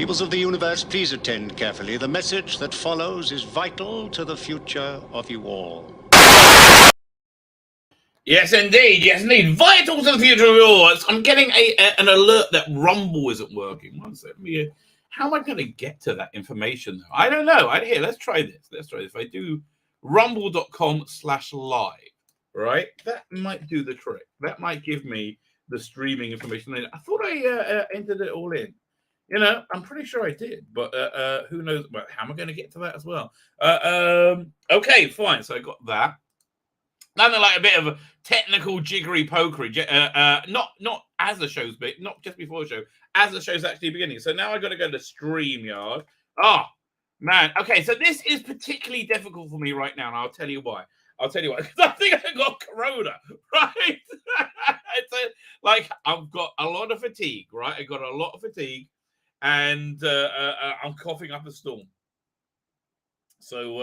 Peoples of the universe, please attend carefully. The message that follows is vital to the future of you all. Yes, indeed. Yes, indeed. Vital to the future of yours. I'm getting an alert that Rumble isn't working. One second. How am I going to get to that information, though? I don't know. Here, let's try this. If I do rumble.com/live, right? That might do the trick. That might give me the streaming information. I thought I entered it all in. You know, I'm pretty sure I did, but who knows? Well, how am I going to get to that as well? Okay, fine. So I got that. Nothing like a bit of a technical jiggery pokery. Not as the show's bit, not just before the show, as the show's actually beginning. So now I got to go to StreamYard. Oh man. Okay, so this is particularly difficult for me right now, and I'll tell you why. Because I think I got corona, right? Like I've got a lot of fatigue, right? I got a lot of fatigue, and I'm coughing up a storm. So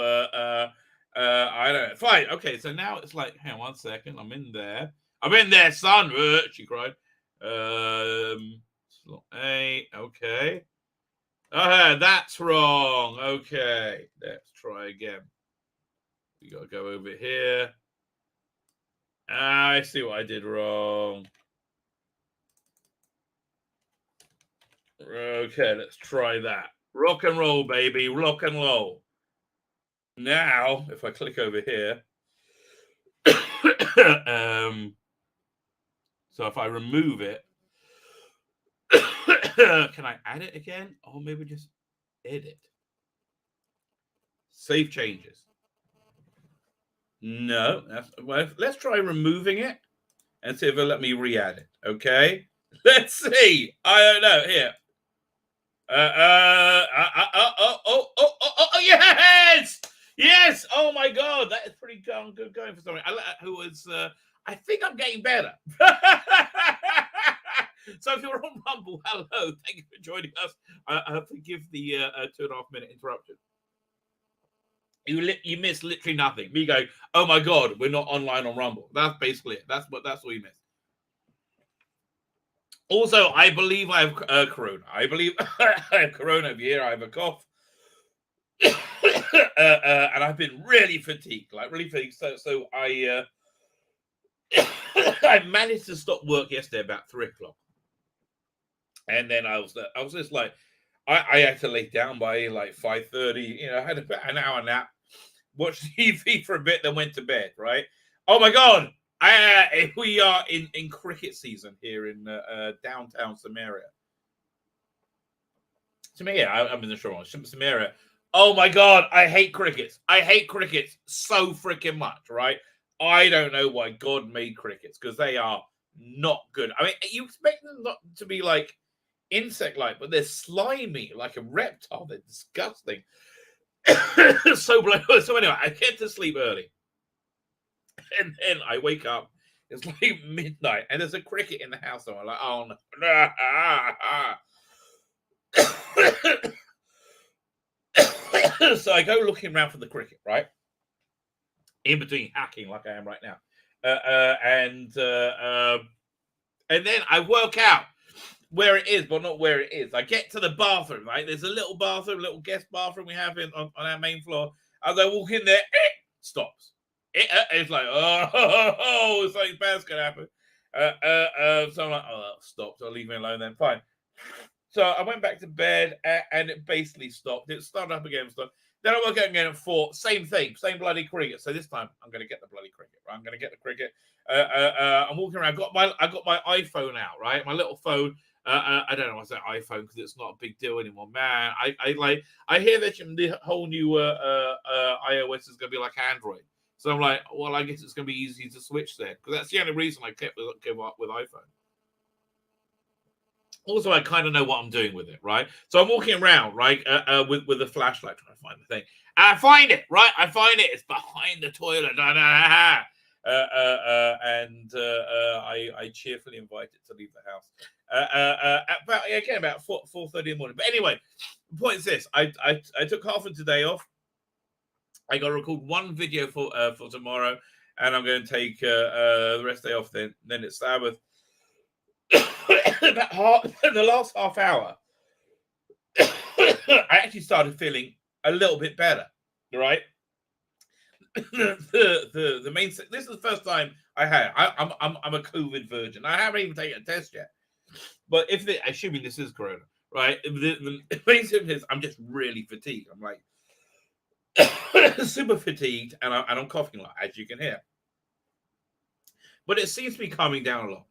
I don't know. Fine. Okay, so now it's like, hang on 1 second. I'm in there, son. She cried. Slot 8. Okay. That's wrong. Okay, let's try again. We gotta go over here. I see what I did wrong. Okay, let's try that. Rock and roll, baby. Rock and roll. Now, if I click over here, so if I remove it, can I add it again? Or maybe just edit. Save changes. No, let's try removing it and see if it'll let me re-add it. Okay, let's see. I don't know. Here. Yes! Yes! Oh my God, that is pretty good going for something. I think I'm getting better. So if you're on Rumble, hello, thank you for joining us. Forgive the 2.5 minute interruption. You missed literally nothing. Me going, oh my God, we're not online on Rumble. That's basically it. That's all you missed. Also, I believe I have corona. I believe I have corona over here. I have a cough. And I've been really fatigued, So I I managed to stop work yesterday about 3 o'clock, and then I was just like, I had to lay down by like 5:30. You know, I had about an hour nap, watched TV for a bit, then went to bed. Right? Oh my God! We are in cricket season here in downtown Samaria. Samaria, I'm in the shore. Samaria. Oh my God, I hate crickets. I hate crickets so freaking much, right? I don't know why God made crickets, because they are not good. I mean, you expect them not to be like insect-like, but they're slimy, like a reptile. They're disgusting. So anyway, I get to sleep early. And then I wake up. It's like midnight, and there's a cricket in the house. So I'm like, oh no. So I go looking around for the cricket, right? In between hacking like I am right now. And then I work out where it is, but not where it is. I get to the bathroom, right? There's a little bathroom, little guest bathroom we have on our main floor. As I walk in there, stops. It's like, oh, something bad's going to happen. So I'm like, oh, stop. So I'll leave me alone then. Fine. So I went back to bed, and it basically stopped. It started up again. Then I woke up again at 4. Same thing. Same bloody cricket. So this time I'm going to get the bloody cricket. Right? I'm going to get the cricket. I'm walking around. I got my iPhone out. Right, my little phone. I don't know what's that iPhone, because it's not a big deal anymore. Man, I hear that the whole new iOS is going to be like Android. So I'm like, well, I guess it's going to be easy to switch there, because that's the only reason I gave up with iPhone. Also, I kind of know what I'm doing with it, right? So I'm walking around, right, with a flashlight trying to find the thing. And I find it, right? I find it. It's behind the toilet. I cheerfully invite it to leave the house. About 4:30 in the morning. But anyway, the point is this: I took half of today off. I got to record one video for tomorrow, and I'm going to take the rest of the day off. Then it's Sabbath. The last half hour, I actually started feeling a little bit better, right? the main. This is the first time I had. I'm a COVID virgin. I haven't even taken a test yet. But assuming this is corona, right? The main symptom is I'm just really fatigued. I'm like super fatigued, and I'm coughing a lot, as you can hear. But it seems to be calming down a lot.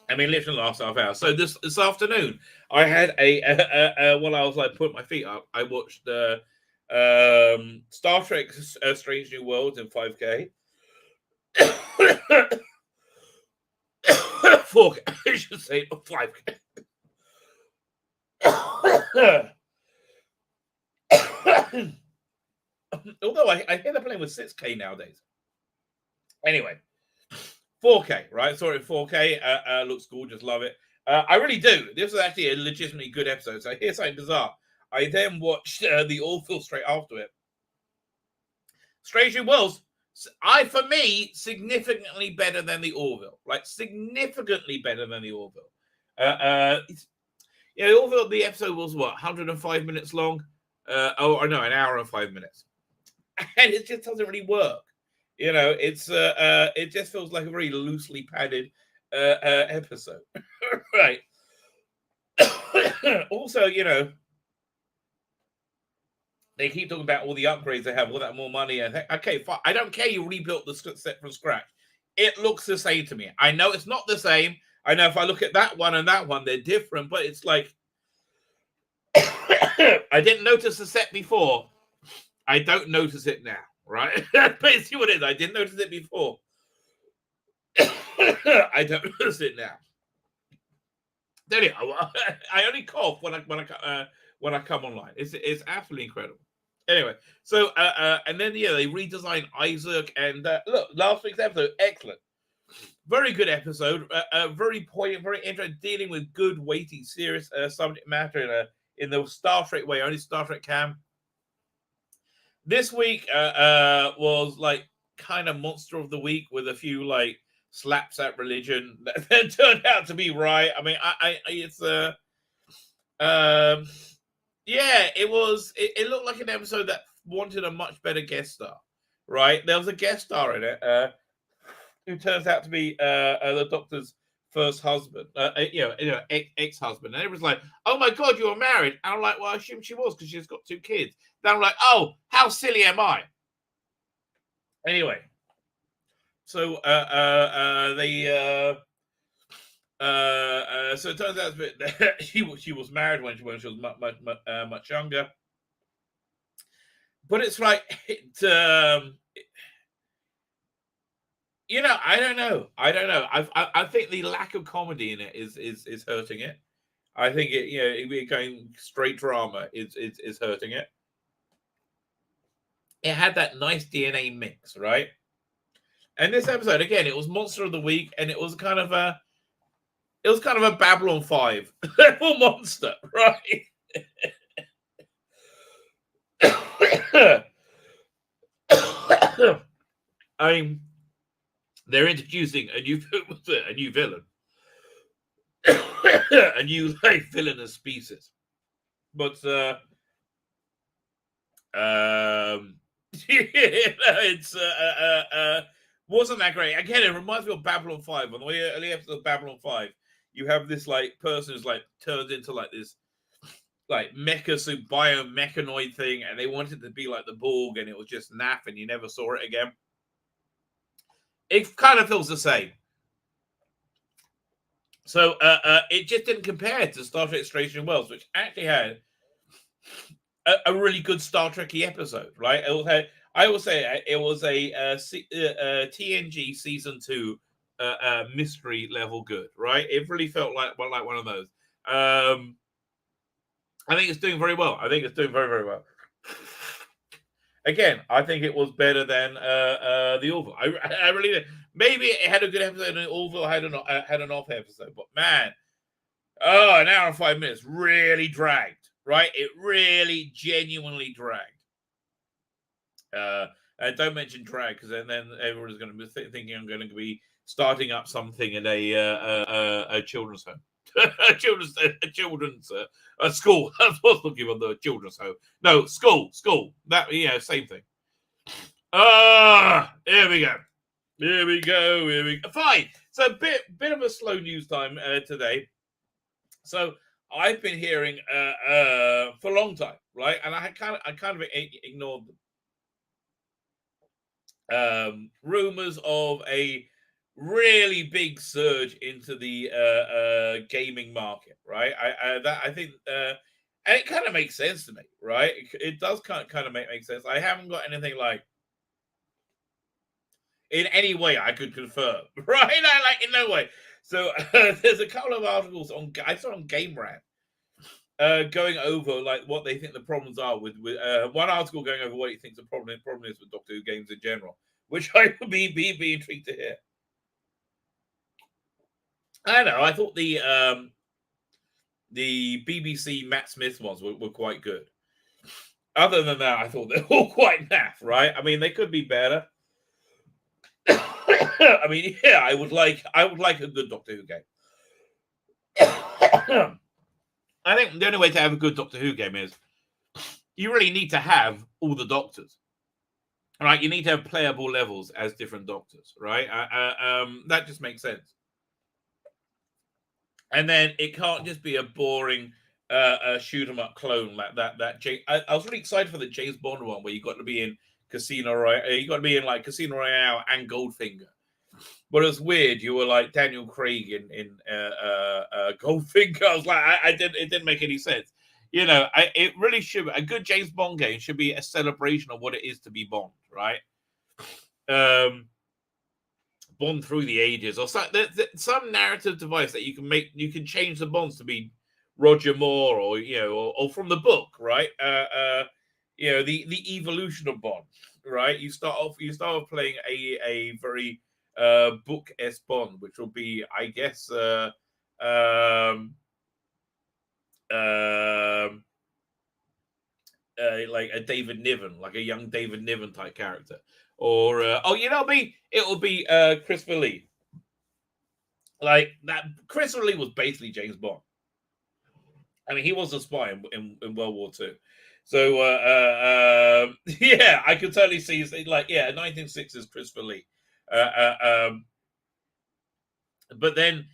I mean, literally the last half hour. So this afternoon, I had while I was like putting my feet up, I watched Star Trek: Strange New Worlds in 5K. 4K, I should say, 5K. Although I hear they're playing with 6K nowadays. Anyway, 4K, right? Sorry, 4K. Looks gorgeous, love it. I really do. This was actually a legitimately good episode. So here's something bizarre. I then watched the Orville straight after it. Strange New Worlds, for me, significantly better than the Orville. Like, significantly better than the Orville. The Orville, the episode was, 105 minutes long? An hour and 5 minutes. And it just doesn't really work. It just feels like a very loosely padded episode. Right. Also, they keep talking about all the upgrades they have, all that more money. And okay, fine. I don't care you rebuilt the set from scratch. It looks the same to me. I know it's not the same. I know if I look at that one and that one, they're different. But it's like, I didn't notice the set before. I don't notice it now, right? Basically what it is. I didn't notice it before. I don't notice it now. Anyway, I only cough when I come online. It's absolutely incredible. Anyway, so and then they redesigned Isaac, and look, last week's episode, excellent, very good episode, very poignant, very interesting, dealing with good, weighty, serious subject matter in the Star Trek way, only Star Trek can. This week was like kind of monster of the week with a few like slaps at religion that turned out to be right. I mean, it looked like an episode that wanted a much better guest star, right? There was a guest star in it who turns out to be the Doctor's first husband, ex-husband, and everyone's like, "Oh my God, you were married?" And I'm like, "Well, I assume she was because she's got 2 kids." Then I'm like, "Oh, how silly am I?" Anyway, so so it turns out that she was married when she was much younger. But it's like I don't know. I think the lack of comedy in it is hurting it. I think it going straight drama is hurting it. It had that nice DNA mix, right? And this episode, again, it was Monster of the Week, and it was kind of a Babylon 5 level monster, right? I mean, they're introducing a new villain, a new villainous species, but it's wasn't that great. Again, it reminds me of Babylon 5. On the early episode of Babylon 5, you have this person who's turns into this biomechanoid thing, and they wanted to be like the Borg, and it was just naff, and you never saw it again. It kind of feels the same. So it just didn't compare to Star Trek Strange New Worlds, which actually had a really good Star Trek-y episode, right? I will say it was a TNG season 2 mystery level good, right? It really felt like one of those. I think it's doing very well. I think it's doing very, very well. Again, I think it was better than the Orville. I really did. Maybe it had a good episode and Orville had an off episode, but man, an hour and 5 minutes really dragged, right? It really genuinely dragged. Don't mention drag, because then everyone's going to be thinking I'm going to be starting up something in a children's home. children's school. I was looking on the children's home. No, school. That same thing. Here we go. Fine. So bit of a slow news time today. So I've been hearing for a long time, right? And I kind of ignored them. Rumors of a really big surge into the gaming market, right? I think, and it kind of makes sense to me, right? It does kind of make sense. I haven't got anything like in any way I could confirm, right? In no way. So there's a couple of articles I saw on Game Rant going over like what they think the problems are with one article going over what he thinks the problem is with Doctor Who games in general, which I would be intrigued to hear. I don't know. I thought the BBC Matt Smith ones were quite good. Other than that, I thought they're all quite naff, right? I mean, they could be better. I mean, yeah, I would like a good Doctor Who game. I think the only way to have a good Doctor Who game is you really need to have all the Doctors, right? You need to have playable levels as different Doctors, right? That just makes sense. And then it can't just be a boring shoot 'em up clone like that. I was really excited for the James Bond one where you got to be in Casino Royale. You got to be in like Casino Royale and Goldfinger. But it was weird. You were like Daniel Craig in Goldfinger. I was like, it didn't make any sense. It really should be. A good James Bond game should be a celebration of what it is to be Bond, right? Bond through the ages, or some narrative device that you can make. You can change the Bonds to be Roger Moore, or from the book, right? The evolution of Bond, right? You start off playing a very book-esque Bond, which will be, I guess, like a David Niven, like a young David Niven type character, or it'll be Christopher Lee. Like that, Christopher Lee was basically James Bond. I mean, he was a spy in World War II. So yeah, I could totally see 1960s Christopher Lee. But then,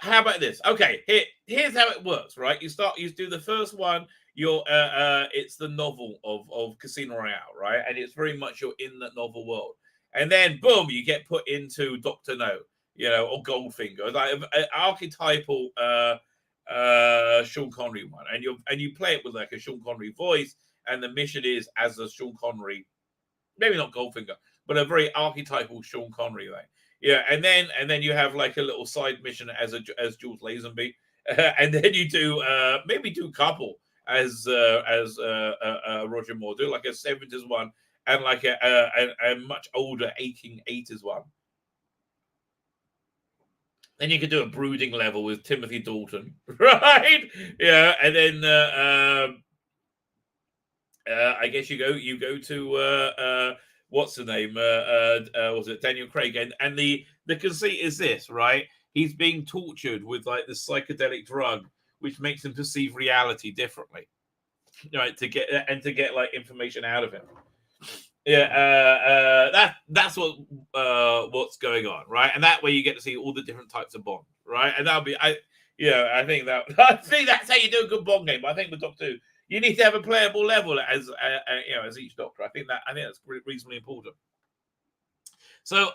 how about this? Okay, here's how it works, right? You do the first one. It's the novel of Casino Royale, right? And it's very much you're in that novel world. And then boom, you get put into Dr. No, or Goldfinger, like an archetypal Sean Connery one. And you play it with like a Sean Connery voice, and the mission is as a Sean Connery, maybe not Goldfinger, but a very archetypal Sean Connery thing. Yeah, and then you have like a little side mission as Jules Lazenby, and then you do maybe do a couple as Roger Moore, do like a 70s one and like a much older aching 80s one. Then you could do a brooding level with Timothy Dalton, right? Yeah, and then I guess you go to what's the name? Was it Daniel Craig? And the conceit is this, right? He's being tortured with like the psychedelic drug, which makes him perceive reality differently, right? To get like information out of him. Yeah, that's what's going on, right? And that way you get to see all the different types of Bond, right? And that'll be I think that's how you do a good Bond game. But I think with Doctor Who, you need to have a playable level as each Doctor. I think that's reasonably important. So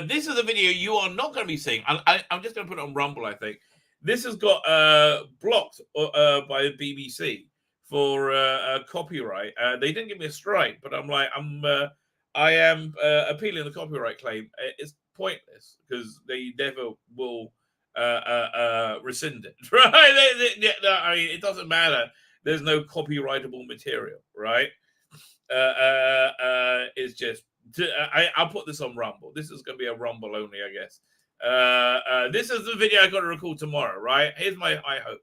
this is a video you are not going to be seeing. I'm just going to put it on Rumble. I think this has got blocked by the BBC for copyright. They didn't give me a strike, but I am appealing the copyright claim. It's pointless because they never will rescind it, right? I mean, it doesn't matter. There's no copyrightable material, right? It's just I'll put this on Rumble. This is going to be a Rumble only, I guess. This is the video I got to record tomorrow, right? Here's my high hope.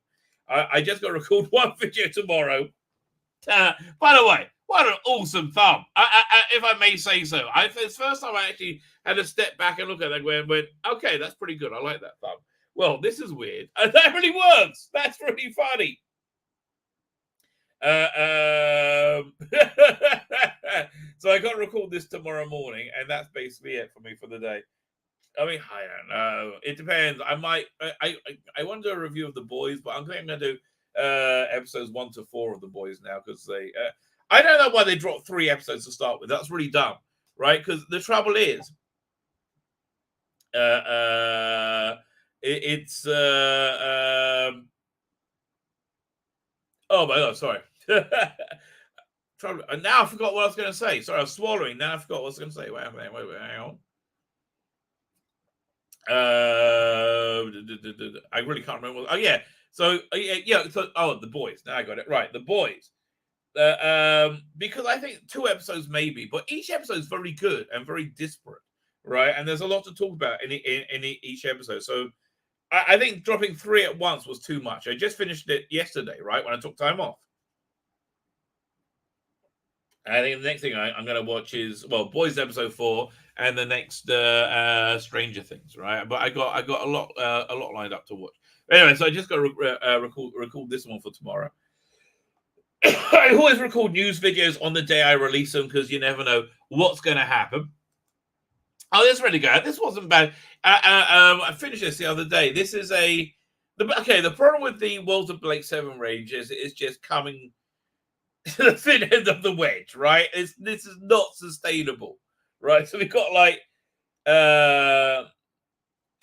I just got to record one video tomorrow. By the way, what an awesome thumb. If I may say so. It's the first time I actually had to step back and look at it and went, okay, that's pretty good. I like that thumb. Well, this is weird. That really works. That's really funny. So I got to record this tomorrow morning, and that's basically it for me for the day. I mean, I don't know. It depends. I might. I want to do a review of The Boys, but I'm going to do episodes 1 to 4 of The Boys now because they. I don't know why they dropped 3 episodes to start with. That's really dumb, right? Because the trouble is, it's. Oh my god! Sorry. Now I forgot what I was going to say. Sorry, I was swallowing. Now I forgot what I was going to say. Wait, hang on. I really can't remember. Oh yeah. So yeah. So The Boys. Now I got it right. The Boys. Because I think 2 episodes maybe, but each episode is very good and very disparate, right? And there's a lot to talk about in each episode. So I think dropping 3 at once was too much. I just finished it yesterday, right, when I took time off. I think the next thing I'm going to watch is Boys episode 4 and the next Stranger Things, right? But I got a lot lined up to watch. Anyway, so I just got to record this one for tomorrow. I always record news videos on the day I release them because you never know what's going to happen. Oh, this is really good. This wasn't bad. I finished this the other day. This is the problem with the Walter Blake 7 range is it's just coming to the thin end of the wedge, right? This is not sustainable, right? So we've got like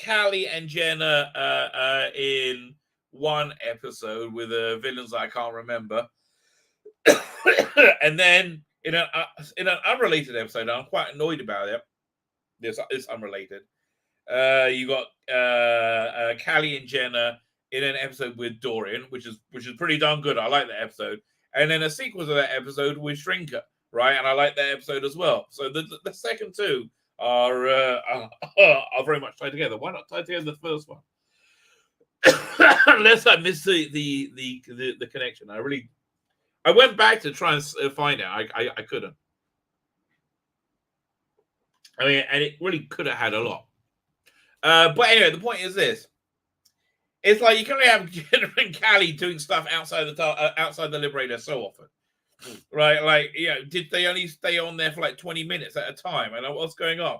Callie and Jenna in one episode with villains that I can't remember. And then in an unrelated episode, I'm quite annoyed about it. It's unrelated. You got Callie and Jenna in an episode with Dorian, which is pretty darn good. I like that episode. And then a sequel to that episode with Shrinker, right? And I like that episode as well. So the second 2 are very much tied together. Why not tie together the first one? Unless I missed the connection. I went back to try and find out. I couldn't. I mean, and it really could have had a lot. But anyway, the point is this. It's like you can only have Jenna and Callie doing stuff outside the Liberator so often. Right? Like, did they only stay on there for like 20 minutes at a time? And what's going on?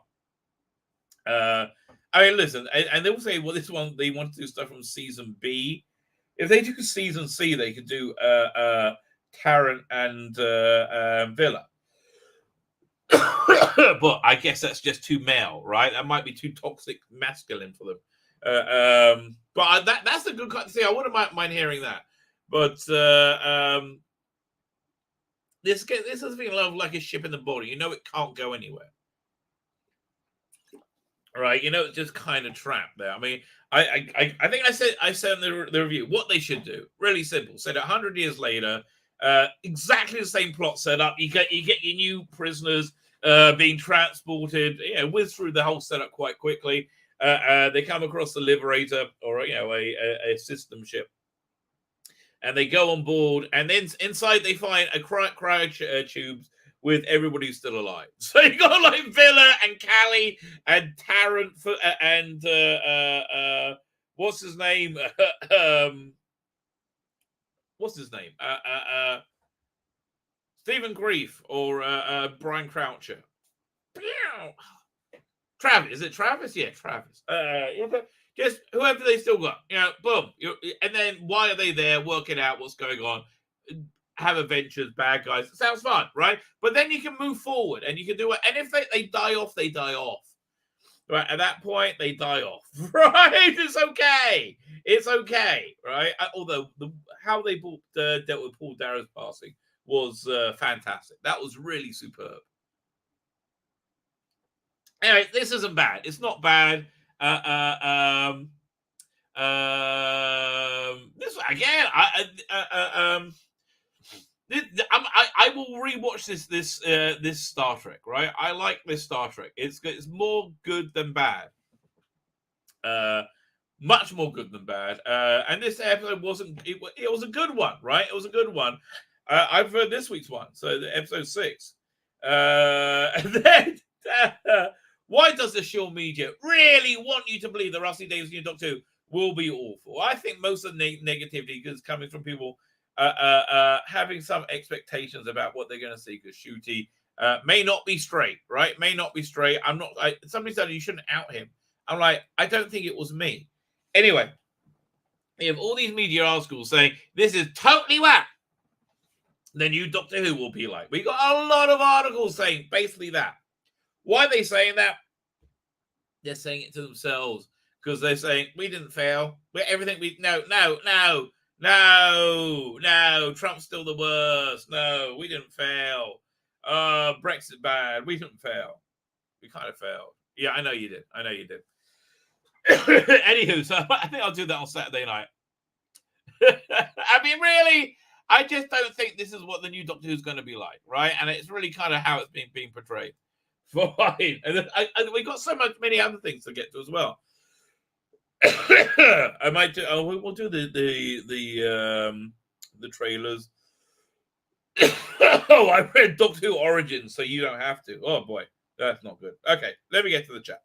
I mean, listen, and they will say, well, this one, they want to do stuff from season B. If they do season C, they could do Tarrant and Villa. But I guess that's just too male, right? That might be too toxic masculine for them. But that's a good cut. See, I wouldn't mind hearing that. But this has been like a ship in the border. It can't go anywhere. Right? It's just kind of trapped there. I mean, I think I said in the review what they should do. Really simple. Said 100 years later, exactly the same plot setup. You get your new prisoners being transported. Whiz through the whole setup quite quickly. They come across the Liberator or a system ship, and they go on board. And then inside they find a cryo tubes with everybody who's still alive. So you got like Villa and Callie and Tarrant and what's his name? What's his name? Stephen Grief or Brian Croucher. Travis, is it Travis? Yeah, Travis. Just whoever they still got, boom. And then why are they there working out what's going on? Have adventures, bad guys. It sounds fun, right? But then you can move forward and you can do it. And if they die off, they die off. Right? At that point, they die off. Right? It's okay. It's okay, right? Although how they dealt with Paul Darrow's passing was fantastic. That was really superb. Anyway, this isn't bad. It's not bad. This again. I will rewatch this Star Trek. Right, I like this Star Trek. It's more good than bad. Much more good than bad. And this episode wasn't. It was a good one, right? It was a good one. I've heard this week's one, so the episode 6. And then why does the Shield media really want you to believe that Rusty Davies' new Doctor Who will be awful. I think most of the negativity is coming from people having some expectations about what they're going to see, because Shooty may not be straight, right? May not be straight. Somebody said you shouldn't out him. I'm like, I don't think it was me. Anyway, you have all these media articles saying this is totally whack. The new Doctor Who will be like. We got a lot of articles saying basically that. Why are they saying that? They're saying it to themselves, because they're saying we didn't fail. No. Trump's still the worst. No, we didn't fail. Brexit bad. We didn't fail. We kind of failed. Yeah, I know you did. Anywho, so I think I'll do that on Saturday night. I mean, really, I just don't think this is what the new Doctor Who is going to be like, right? And it's really kind of how it's being portrayed. Fine. And we got many other things to get to as well. I might do. We'll do the trailers. Oh, I read Doctor Who Origins, so you don't have to. Oh boy, that's not good. Okay, let me get to the chat.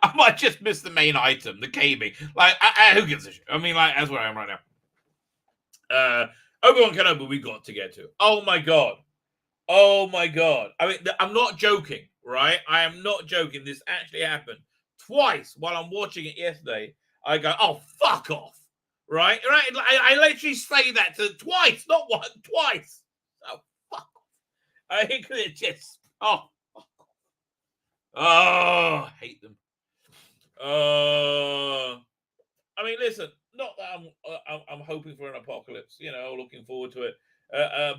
I might just miss the main item, the KB. Like, who gives a shit? I mean, like, that's where I am right now. Obi-Wan Kenobi, we got to get to. Oh my god. I mean, I'm not joking, right? I am not joking. This actually happened twice while I'm watching it yesterday. I go, oh, fuck off. Right? I literally say that twice, not one, twice. Oh, fuck off. I think it just, fuck off. Oh, I hate them. I mean, listen, not that I'm hoping for an apocalypse, looking forward to it.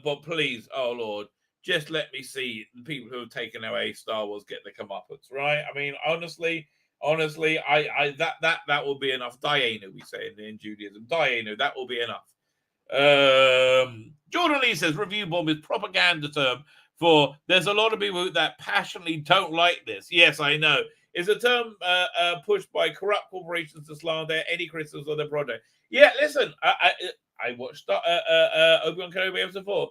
But please, oh Lord, just let me see the people who have taken away Star Wars get their comeuppance, right? I mean, honestly, that will be enough. Dayenu, we say in Judaism. Dayenu, that will be enough. Jordan Lee says review bomb is propaganda term for there's a lot of people that passionately don't like this. Yes, I know. It's a term pushed by corrupt corporations to slander any criticisms of their project. Yeah, listen, I watched Obi-Wan Kenobi episode 4.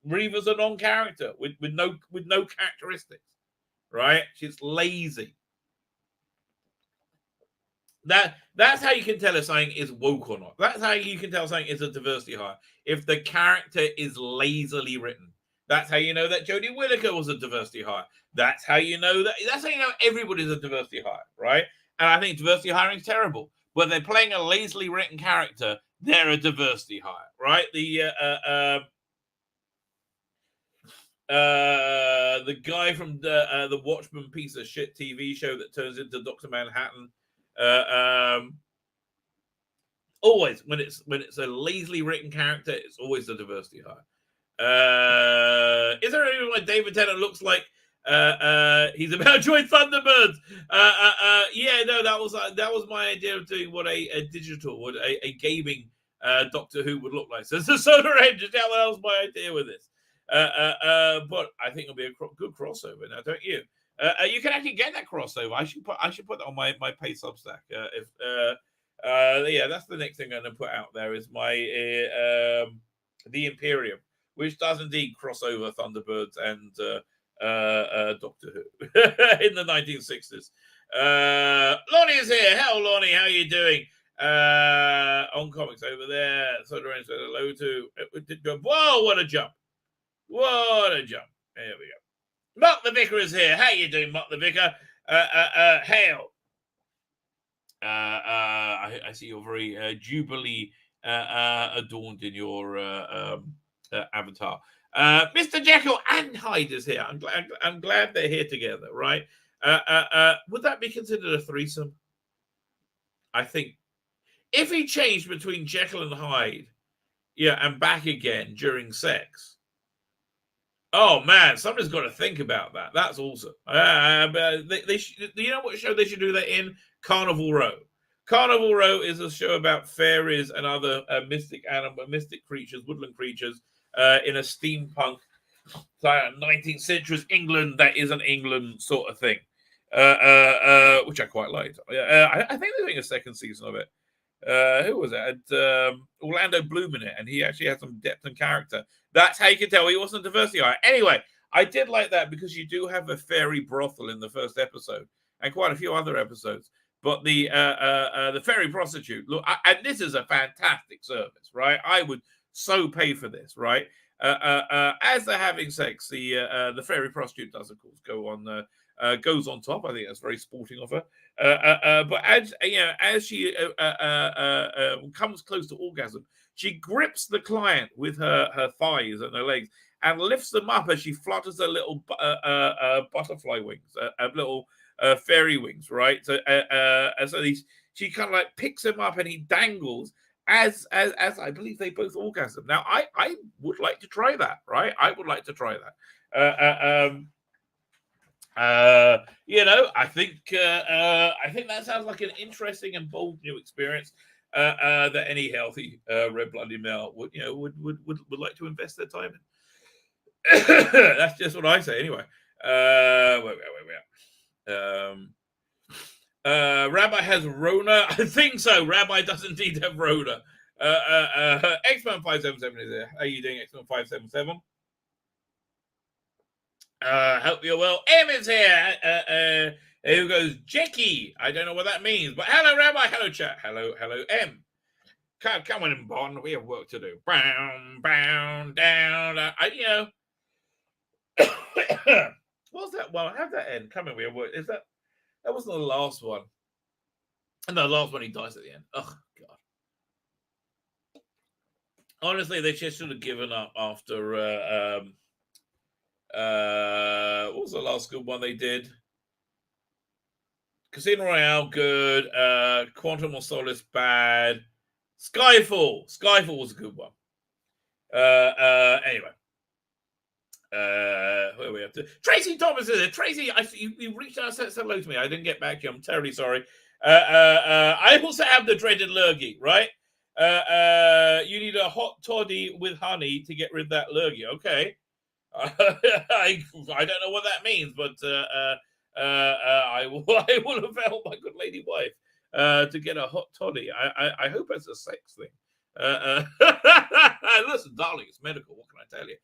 Reva's a non-character with no characteristics, right? She's lazy. That's how you can tell if something is woke or not. That's how you can tell something is a diversity hire. If the character is lazily written. That's how you know that Jodie Whittaker was a diversity hire. That's how you know everybody's a diversity hire, right? And I think diversity hiring is terrible. But they're playing a lazily written character, they're a diversity hire, right? The guy from the Watchmen piece of shit TV show that turns into Dr. Manhattan. Always when it's a lazily written character, it's always a diversity hire. Is there any reason why David Tennant looks like he's about to join Thunderbirds? Yeah, no, that was my idea of doing what a gaming Doctor Who would look like. So it's a Solar Edge. That was my idea with this. But I think it'll be a good crossover. Now, don't you? You can actually get that crossover. I should put that on my paid Substack. Yeah, that's the next thing I'm going to put out there is my the Imperium, which does indeed cross over Thunderbirds and Doctor Who in the 1960s. Lonnie is here. Hello, Lonnie. How are you doing? On comics over there. So said hello to. Whoa! What a jump! What a jump! There we go. Mark the Vicar is here. How you doing, Mark the Vicar? Hail. I see you're very jubilee adorned in your avatar. Mr. Jekyll and Hyde is here. I'm glad they're here together, right? Would that be considered a threesome? I think if he changed between Jekyll and Hyde, and back again during sex. Oh man, somebody's got to think about that. That's awesome. You know what show they should do that in? Carnival Row. Carnival Row is a show about fairies and other mystic creatures, woodland creatures, in a steampunk 19th century England that isn't England sort of thing, which I quite liked. I think they're doing a second season of it. Who was it? Orlando Bloom in it, and he actually had some depth and character. That's how you can tell he wasn't a diversity hire. Anyway, I did like that because you do have a fairy brothel in the first episode and quite a few other episodes. But the fairy prostitute, look, and this is a fantastic service, right? I would so pay for this, right? As they're having sex, the fairy prostitute does, of course, goes on top. I think that's very sporting of her. But as she comes close to orgasm, she grips the client with her thighs and her legs and lifts them up as she flutters her little butterfly wings, little fairy wings, right? So, she kind of like picks him up and he dangles as I believe they both orgasm. Now, I would like to try that, right? I would like to try that. I think that sounds like an interesting and bold new experience that any healthy red-blooded male would like to invest their time in. That's just what I say, anyway. Rabbi has Rona. I think so. Rabbi does indeed have Rona. X-Men 577 is there. How are you doing, X-Men 577? Hope you're well. M is here. Who goes, Jackie? I don't know what that means, but hello, Rabbi. Hello, chat. Hello, M. Come on in, Bond. We have work to do. Bound, down. What's that one? How'd that end? Come in, we have work. That wasn't the last one. And the last one, he dies at the end. Oh, God. Honestly, they just should have given up after what was the last good one they did? Casino Royale, good. Quantum of Solace, bad. Skyfall was a good one. Anyway. Where are we up to? Tracy Thomas is it? Tracy, you reached out and said hello to me. I didn't get back to you. I'm terribly sorry. I also have the dreaded lurgy, right? You need a hot toddy with honey to get rid of that lurgy. Okay. I don't know what that means, but I will avail my good lady wife to get a hot toddy. I hope it's a sex thing. Listen, darling, it's medical. What can I tell you?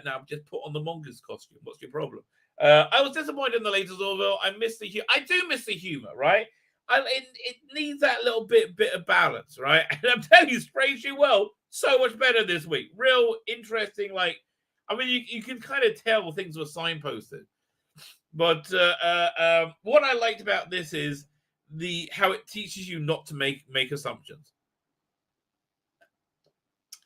Now just put on the mongoose costume. What's your problem? I was disappointed in the latest Orville. I miss the humor. I do miss the humor, right? It needs that little bit of balance, right? And I'm telling you, strangely well, so much better this week. Real interesting, like. I mean, you can kind of tell things were signposted, but what I liked about this is how it teaches you not to make assumptions.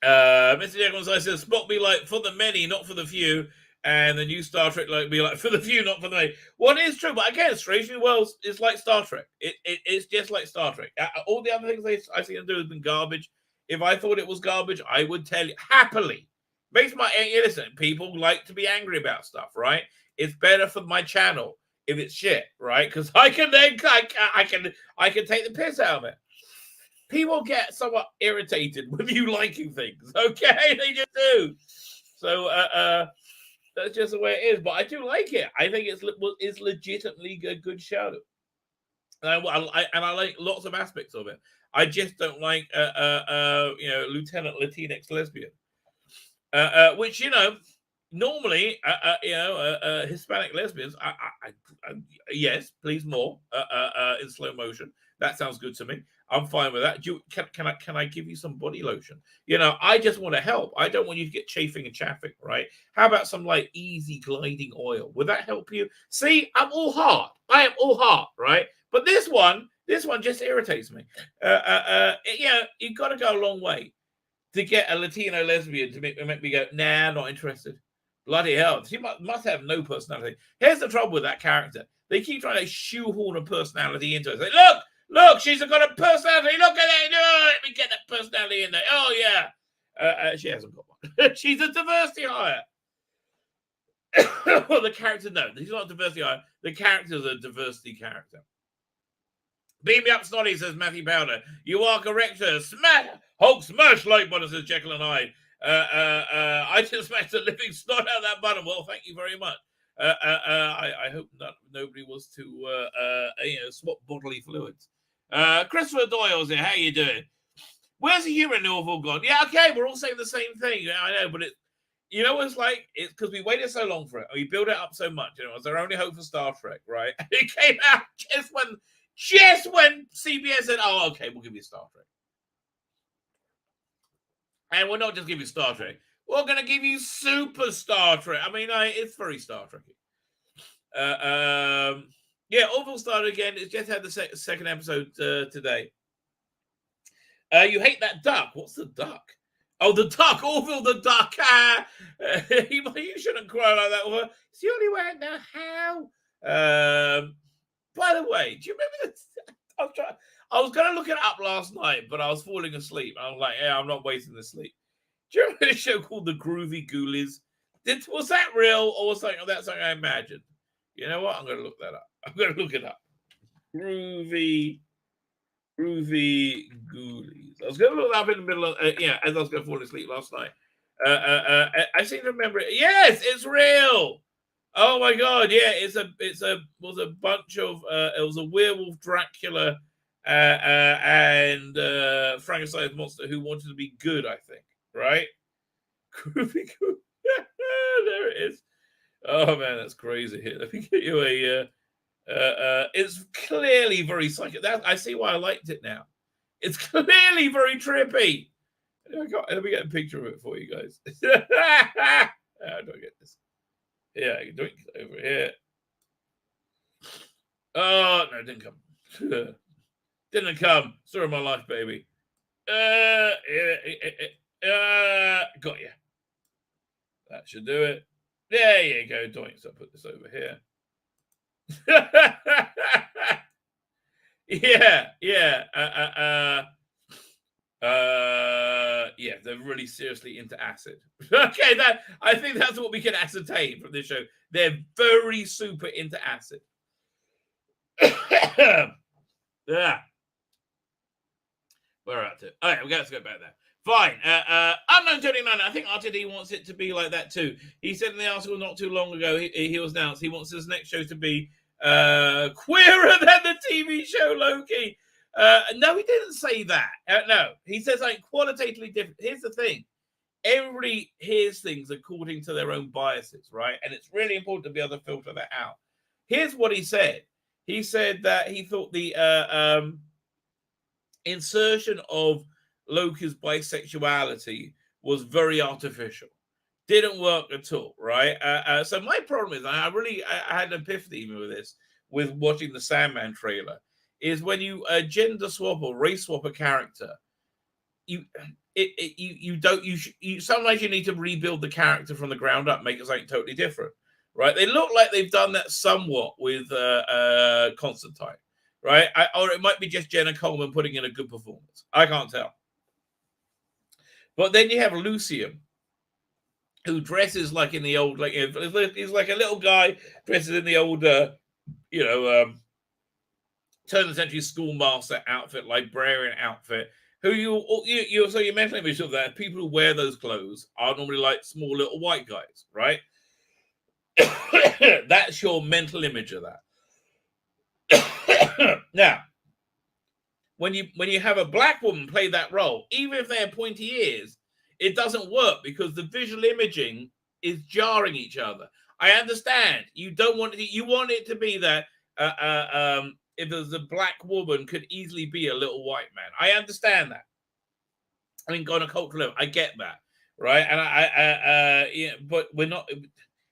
Mr. Gonzalez says, Spock be like for the many, not for the few, and the new Star Trek be like for the few, not for the many. Well, it is true, but again, strangely well, it's like Star Trek. It's just like Star Trek. All the other things I see them do has been garbage. If I thought it was garbage, I would tell you happily. Listen, people like to be angry about stuff, right? It's better for my channel if it's shit, right? Because I can take the piss out of it. People get somewhat irritated with you liking things, okay? They just do. So that's just the way it is. But I do like it. I think it's legitimately a good show, and I like lots of aspects of it. I just don't like Lieutenant Latinx lesbian. Which normally Hispanic lesbians, yes, please more in slow motion. That sounds good to me. I'm fine with that. Can I give you some body lotion? I just want to help. I don't want you to get chafing and chaffing, right? How about some like easy gliding oil? Would that help you? See, I'm all heart. I am all heart, right? But this one just irritates me. You've got to go a long way to get a Latino lesbian to make me go, nah, not interested. Bloody hell. She must have no personality. Here's the trouble with that character. They keep trying to shoehorn a personality into it. Say, look, she's got a personality. Look at that. No, let me get that personality in there. Oh, yeah. She hasn't got one. She's a diversity hire. Well, the character, no. She's not a diversity hire. The character's a diversity character. Beam me up, Snotty, says Matthew Powder. You are correct, sir. Smash! Hulk smash like button, says Jekyll and Hyde. I just smashed the living snot out of that button. Well, thank you very much. I hope nobody was to swap bodily fluids. Christopher Doyle's here. How you doing? Where's the humor in the Orville gone? Yeah, okay, we're all saying the same thing. I know, but it's like, it's because we waited so long for it. We built it up so much. It was our only hope for Star Trek, right? It came out just when CBS said, "Oh, okay, we'll give you Star Trek," and we're not just giving you Star Trek, we're going to give you Super Star Trek. I mean, it's very Star Trekky. Yeah, Orville started again. It's just had the second episode today. You hate that duck. What's the duck? Oh, the duck. Orville the duck. You shouldn't cry like that. It's the only way I know how. By the way, do you remember that? I was going to look it up last night, but I was falling asleep. I was like, yeah, I'm not wasting the sleep. Do you remember a show called The Groovy Ghoulies? Was that real, or was that something I imagined? You know what? I'm going to look that up. I'm going to look it up. Groovy Ghoulies. I was going to look that up in the middle of, as I was going to fall asleep last night. I seem to remember it. Yes, it's real. Oh my God! Yeah, it was a bunch of it was a werewolf Dracula and Frankenstein's monster who wanted to be good. I think, right? Groovy Ghoulies. There it is. Oh man, that's crazy. Here, let me get you a. It's clearly very psychic. I see why I liked it now. It's clearly very trippy. Let me get a picture of it for you guys. How do I get this? Yeah, I can do it over here. Oh no, it didn't come. Didn't come. Story of my life, baby. Got you. That should do it. There you go, Doink. So I'll put this over here. Yeah. Yeah, they're really seriously into acid. Okay, I think that's what we can ascertain from this show. They're very super into acid. Yeah. We're at it. All right, we got to go back there. Fine. Unknown 29. I think RTD wants it to be like that too. He said in the article not too long ago, he was announced he wants his next show to be queerer than the TV show Loki. No, he didn't say that. No, he says like qualitatively different. Here's the thing. Everybody hears things according to their own biases, right? And it's really important to be able to filter that out. Here's what he said. He said that he thought the insertion of Loki's bisexuality was very artificial. Didn't work at all, right? So my problem is, I had an epiphany even with this, with watching the Sandman trailer, is when you gender swap or race swap a character, sometimes you need to rebuild the character from the ground up, make it something totally different, right? They look like they've done that somewhat with Constantine, right? Or it might be just Jenna Coleman putting in a good performance. I can't tell. But then you have Lucian, who dresses like in the old, like he's like a little guy dresses in the old, turn of the century schoolmaster outfit, librarian outfit. Who so your mental image of that, people who wear those clothes are normally like small little white guys, right? That's your mental image of that. Now, when you have a black woman play that role, even if they have pointy ears, it doesn't work because the visual imaging is jarring each other. I understand you don't want it. You want it to be that if there's a black woman could easily be a little white man. I understand that. I mean, on a cultural level, I get that, right? And but we're not.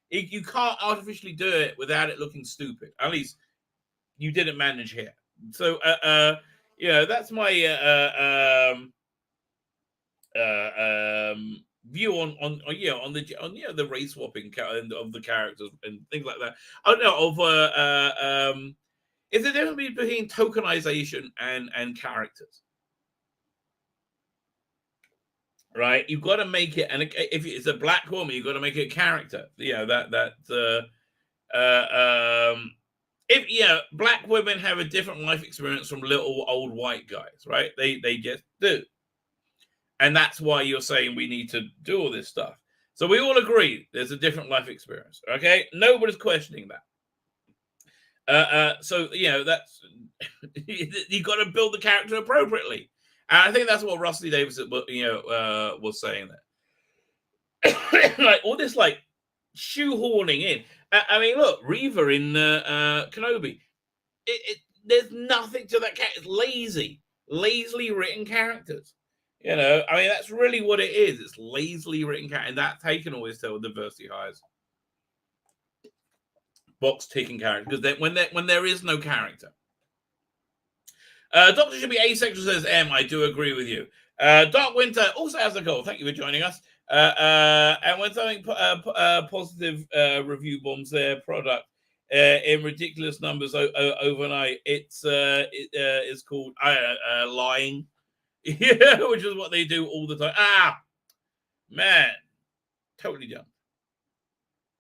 You can't artificially do it without it looking stupid. At least you didn't manage here. So that's my view on the race swapping of the characters and things like that. I don't know is there a difference between tokenization and characters, right? You've got to make it, and if it's a black woman, you've got to make it a character. If black women have a different life experience from little old white guys, right? They just do. And that's why you're saying we need to do all this stuff. So we all agree there's a different life experience. Okay, nobody's questioning that. So that's you got to build the character appropriately. And I think that's what Rusty Davis was saying there. Like all this like shoehorning in. I mean, look, Reva in Kenobi. there's nothing to that character. It's lazily written characters. I mean, that's really what it is. It's lazily written characters, and that they can always tell diversity hires. Box ticking character, because when there is no character. Doctor should be asexual, says M. I do agree with you. Dark Winter also has a goal. Thank you for joining us. And when something positive review bombs their product in ridiculous numbers overnight, it is called lying. Yeah, which is what they do all the time. Man, totally dumb.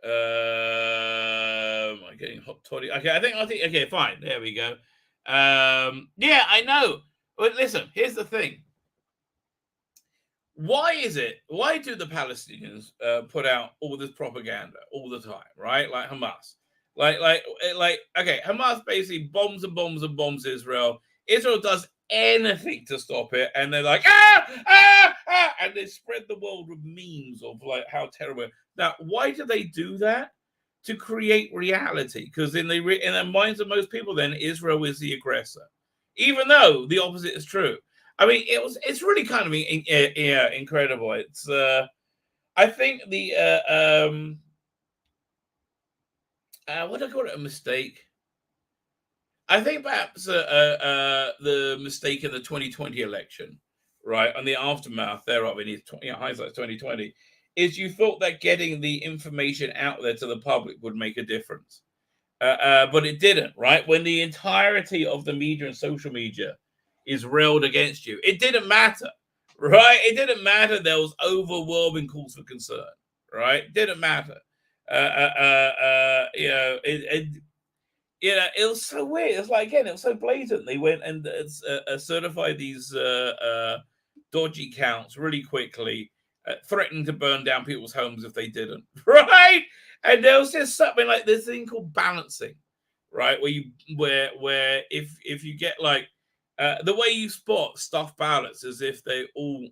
I'm getting hot toddy. Okay, I think okay, fine. There we go. Yeah, I know. But listen, here's the thing. Why do the Palestinians put out all this propaganda all the time, right? Like Hamas. Like, okay, Hamas basically bombs and bombs and bombs Israel. Israel does anything to stop it, and they're like, and they spread the world with memes of like how terrible. Now, why do they do that? To create reality, because in the minds of most people, then Israel is the aggressor, even though the opposite is true. I mean, it's really kind of incredible. It's I think the what do I call it, a mistake? I think perhaps the mistake in the 2020 election, right, and the aftermath thereof in hindsight 2020, is you thought that getting the information out there to the public would make a difference. But it didn't, right? When the entirety of the media and social media is railed against you, it didn't matter, right? It didn't matter. There was overwhelming calls for concern, right? It didn't matter. It was so weird. It's like, again, it was so blatant. They went and certified these dodgy counts really quickly, threatening to burn down people's homes if they didn't, right? And there was just something like this thing called balancing, right? Where if you get like the way you spot stuff ballots is if they all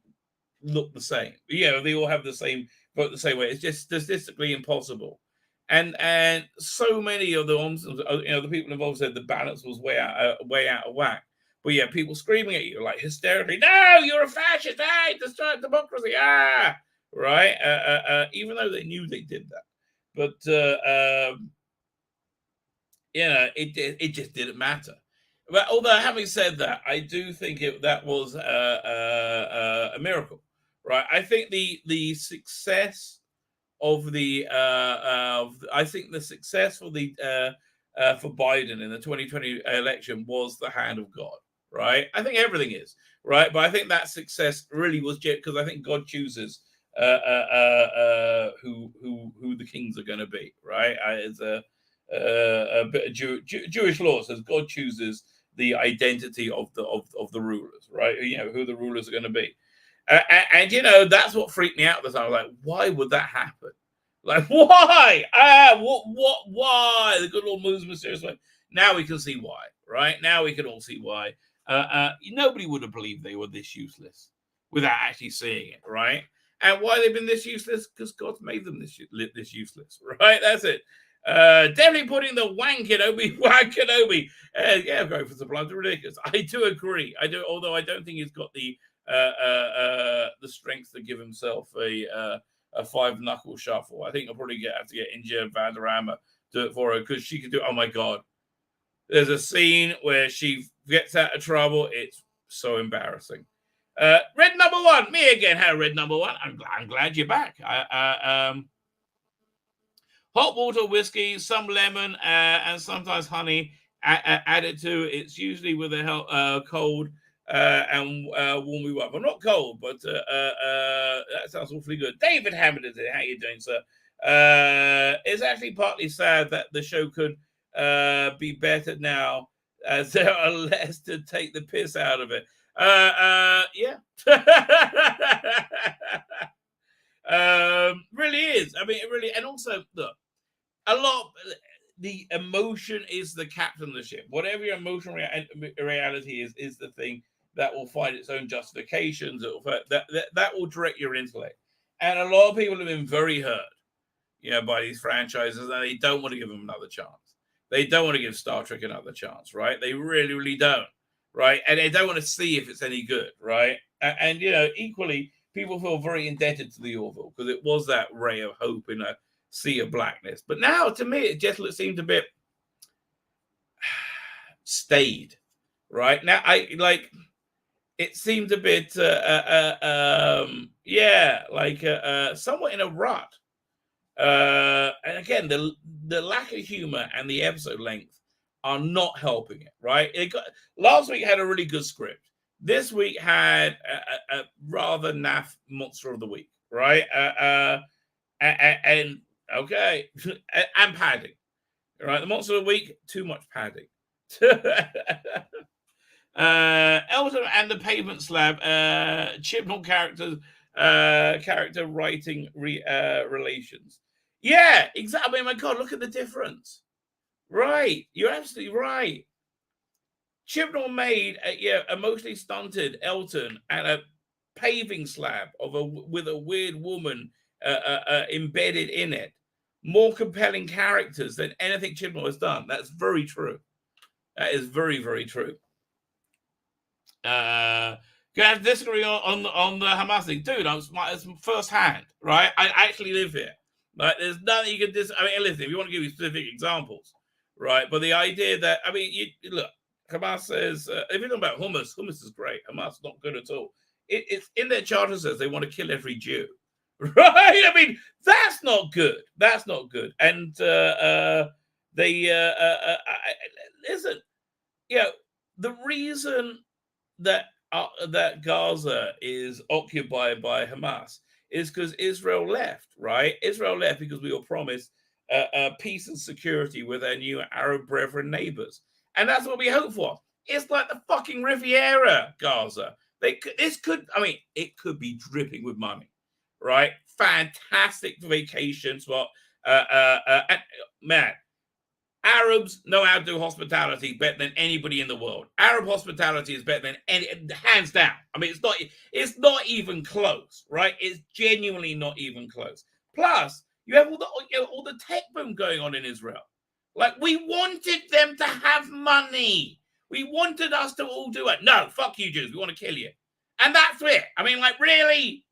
look the same. They all have the same vote the same way. It's just statistically impossible. And so many of the people involved said the balance was way out of whack. But yeah, people screaming at you like hysterically, "No, you're a fascist! Hey, destroy democracy!" Right? Even though they knew they did that, but it just didn't matter. But although having said that, I do think that was a miracle, right? I think the success of the I think the success for Biden in the 2020 election was the hand of God, right? I think everything is, right, but I think that success really was because I think God chooses who the kings are going to be, right? It's a bit of Jewish law says God chooses the identity of the rulers, right? Who the rulers are going to be. And that's what freaked me out this time. I was like, why would that happen? Like, why? Why? The good Lord moves mysteriously. Now we can see why, right? Now we can all see why. Nobody would have believed they were this useless without actually seeing it, right? And why they've been this useless? Because God's made them this useless, right? That's it. Definitely putting the wank in Obi-Wan Kenobi. Yeah, going for some blunt ridiculous. I do agree. I do, although I don't think he's got the strength to give himself a 5-knuckle shuffle. I think he'll probably have to get India Vanderama do it for her, because she could do it. Oh my God. There's a scene where she gets out of trouble. It's so embarrassing. Red number one, me again. Hello, red number one. I'm glad you're back. Hot water, whiskey, some lemon, and sometimes honey added to it. It's usually with a cold and warm you up. I'm not cold, but that sounds awfully good. David Hammond is it. How you doing, sir? It's actually partly sad that the show could be better now, as there are less to take the piss out of it. Yeah. Really is. I mean, it really, and also, look, a lot, the emotion is the captain of the ship. Whatever your emotional reality is the thing that will find its own justifications. That will direct your intellect. And a lot of people have been very hurt, by these franchises, and they don't want to give them another chance. They don't want to give Star Trek another chance, right? They really, really don't, right? And they don't want to see if it's any good, right? And you know, equally, people feel very indebted to the Orville because it was that ray of hope in a sea of blackness. But now, to me, it just seemed a bit stayed, right? Now, it seemed a bit, somewhat in a rut. And again, the lack of humor and the episode length are not helping it, right? Last week had a really good script. This week had a rather naff monster of the week, right? And okay, and padding, right? The monster of the week, too much padding. Elton and the Pavement Slab, Chibnall character writing relations. Yeah, exactly. I mean, my God, look at the difference. Right, you're absolutely right. Chibnall made a emotionally stunted Elton and a paving slab with a weird woman embedded in it. More compelling characters than anything Chibnall has done. That's very true. That is very, very true. Gonna have to disagree on the Hamas thing, dude. It's first hand, right? I actually live here. Like, there's nothing you can I mean, listen, if you want to give me specific examples, right? But the idea that, I mean, look, Hamas says, if you're talking about hummus is great. Hamas is not good at all. It's in their charter says they want to kill every Jew, right? I mean, that's not good. That's not good. And listen, you know, the reason that Gaza is occupied by Hamas is because Israel left, right? Israel left because we were promised peace and security with our new Arab brethren neighbors. And that's what we hope for. It's like the fucking Riviera, Gaza. It could be dripping with money, right? Fantastic vacation spot. And man, Arabs know how to do hospitality better than anybody in the world. Arab hospitality is better than any, hands down. I mean, it's not even close, right? It's genuinely not even close. Plus, you have all the tech boom going on in Israel. Like, we wanted them to have money. We wanted us to all do it. No, fuck you, Jews. We want to kill you. And that's it. I mean, like, really?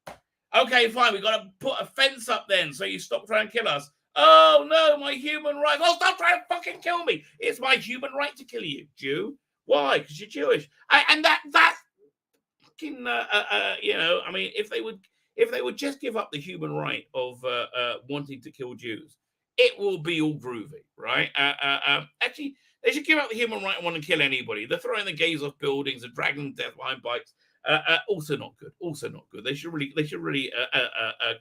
Okay, fine. We got to put a fence up then so you stop trying to kill us. Oh, no, my human rights. Oh, stop trying to fucking kill me. It's my human right to kill you, Jew. Why? Because you're Jewish. And that's fucking, you know, I mean, if they would just give up the human right of wanting to kill Jews, it will be all groovy, right? Actually, they should give up the human right of wanting to kill anybody. They're throwing the gays off buildings and dragging them to death behind bikes. Also not good. Also not good. They should really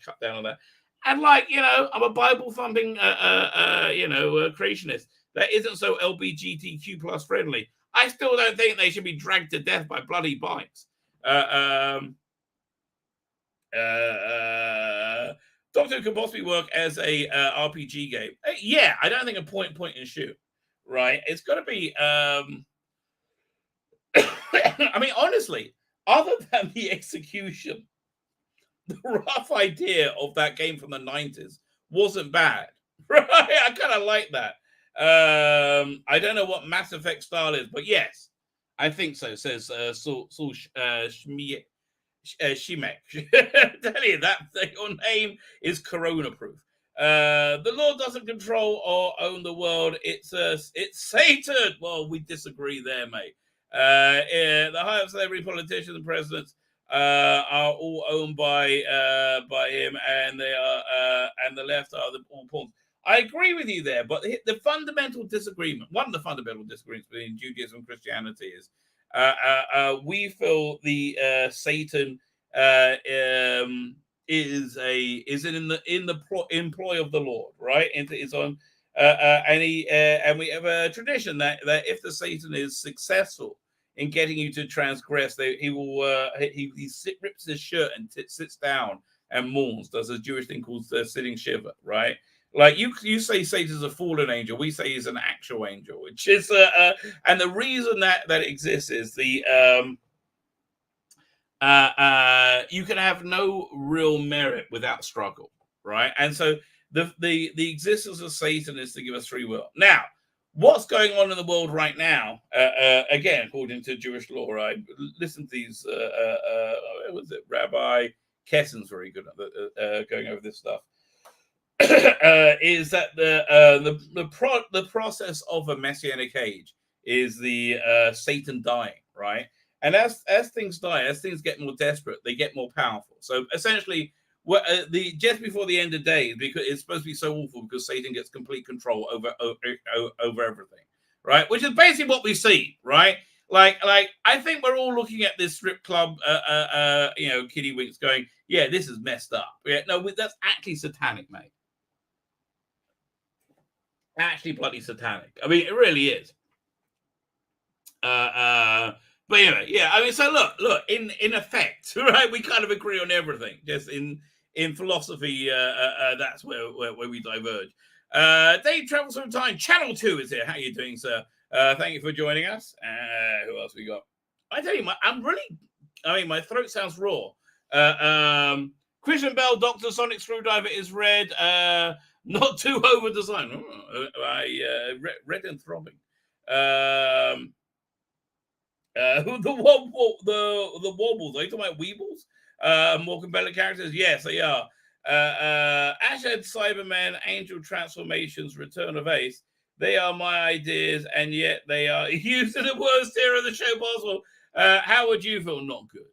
cut down on that. And, like, you know, I'm a Bible thumping, creationist that isn't so LGBTQ plus friendly. I still don't think they should be dragged to death by bloody bikes. Doctor Who can possibly work as a RPG game. Yeah, I don't think a point and shoot. Right? It's got to be. I mean, honestly, other than the execution, the rough idea of that game from the 90s wasn't bad, right? I kind of like that. I don't know what Mass Effect style is, but yes, I think so. Says Saul Shimek. Tell you that your name is Corona proof. The Lord doesn't control or own the world. It's Satan. Well, we disagree there, mate. The highest celebrity politicians and presidents are all owned by him, and they are and the left are all pawns. I agree with you there, but the fundamental disagreement, one of the fundamental disagreements between Judaism and Christianity is we feel the Satan is in the employ of the Lord, right? It's on and we have a tradition that if the Satan is successful in getting you to transgress, he rips his shirt and sits down and mourns. Does a Jewish thing called sitting shiva, right? Like you say Satan's a fallen angel, we say he's an actual angel, which is and the reason that it exists is the you can have no real merit without struggle, right? And so the existence of Satan is to give us free will. Now, what's going on in the world right now, again, according to Jewish law, I listened to these, what was it, Rabbi Kessen's very good at going over this stuff, is that the process of a messianic age is the Satan dying, right? And as things die, as things get more desperate, they get more powerful. So essentially, just before the end of days, because it's supposed to be so awful because Satan gets complete control over everything, right? Which is basically what we see, right? Like I think we're all looking at this strip club, Kitty Winks, going, yeah, this is messed up. Yeah, no, that's actually satanic, mate. Actually, bloody satanic. I mean, it really is. But anyway, yeah. I mean, so look. In effect, right? We kind of agree on everything. Just in philosophy, that's where we diverge. Dave travels from time. Channel 2 is here. How are you doing, sir? Thank you for joining us. Who else we got? I tell you, my throat sounds raw. Christian Bell, Dr. Sonic Screwdriver is red. Not too over designed. Red and throbbing. The wobbles. Are you talking about weebles? More compelling characters? Yes, they are. Ashad, Cyberman, Angel Transformations, Return of Ace. They are my ideas, and yet they are used in the worst era of the show possible. How would you feel? Not good.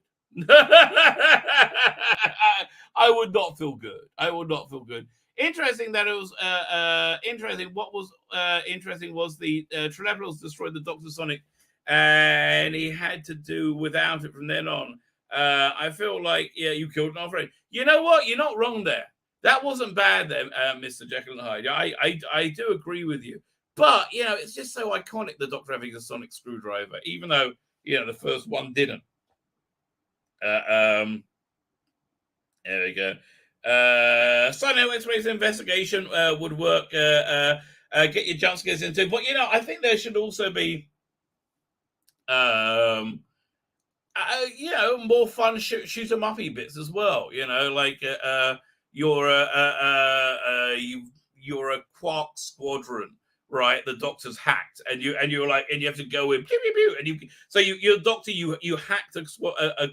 I would not feel good. Interesting that it was interesting. What was interesting was the Trelevels destroyed the Dr. Sonic, and he had to do without it from then on. I feel like, yeah, you killed an friend. You know what? You're not wrong there. That wasn't bad there, Mr. Jekyll and Hyde. I do agree with you. But, it's just so iconic, the Doctor having a sonic screwdriver, even though, the first one didn't. There we go. Silent X-rays investigation would work. Get your jump scares into. But, I think there should also be more fun shoot 'em uppy bits as well. Like you're a Quark squadron, right? The Doctor's hacked, and you have to go in, pew, pew, pew, and you're Doctor. You hacked a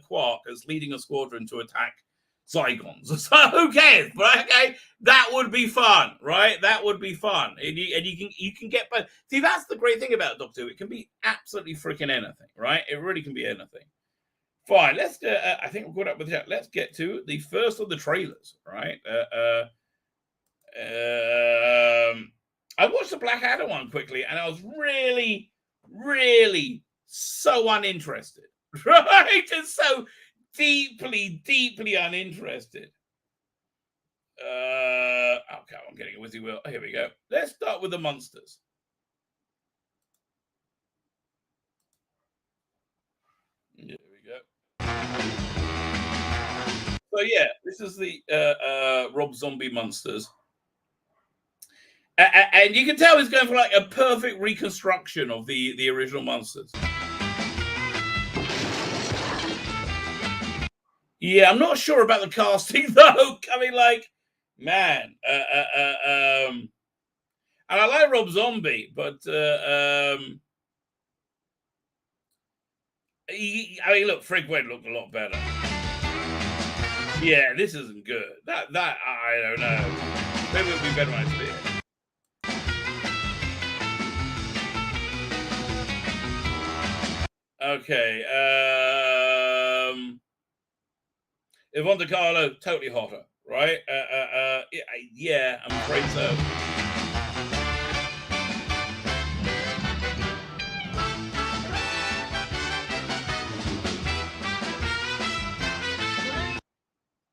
Quark that's leading a squadron to attack Zygons. So who cares? But okay, that would be fun, right? That would be fun, and you can get. But see, that's the great thing about Doctor Who. It can be absolutely freaking anything, right? It really can be anything. Fine, let's. I think we're good up with that. Let's get to the first of the trailers, right? I watched the Black Adder one quickly, and I was really, really so uninterested, right? Just so deeply, deeply uninterested. Okay, I'm getting a whizzy wheel. Here we go. Let's start with the monsters. There we go. So yeah, this is the Rob Zombie monsters. And you can tell he's going for like a perfect reconstruction of the original monsters. Yeah, I'm not sure about the casting though. I mean, like, man, and I like Rob Zombie, but look, Frank Wade looked a lot better. Yeah, this isn't good. That I don't know. Maybe it'll be better when I see it. Okay. Yvonne De Carlo, totally hotter, right? Yeah, I'm afraid so.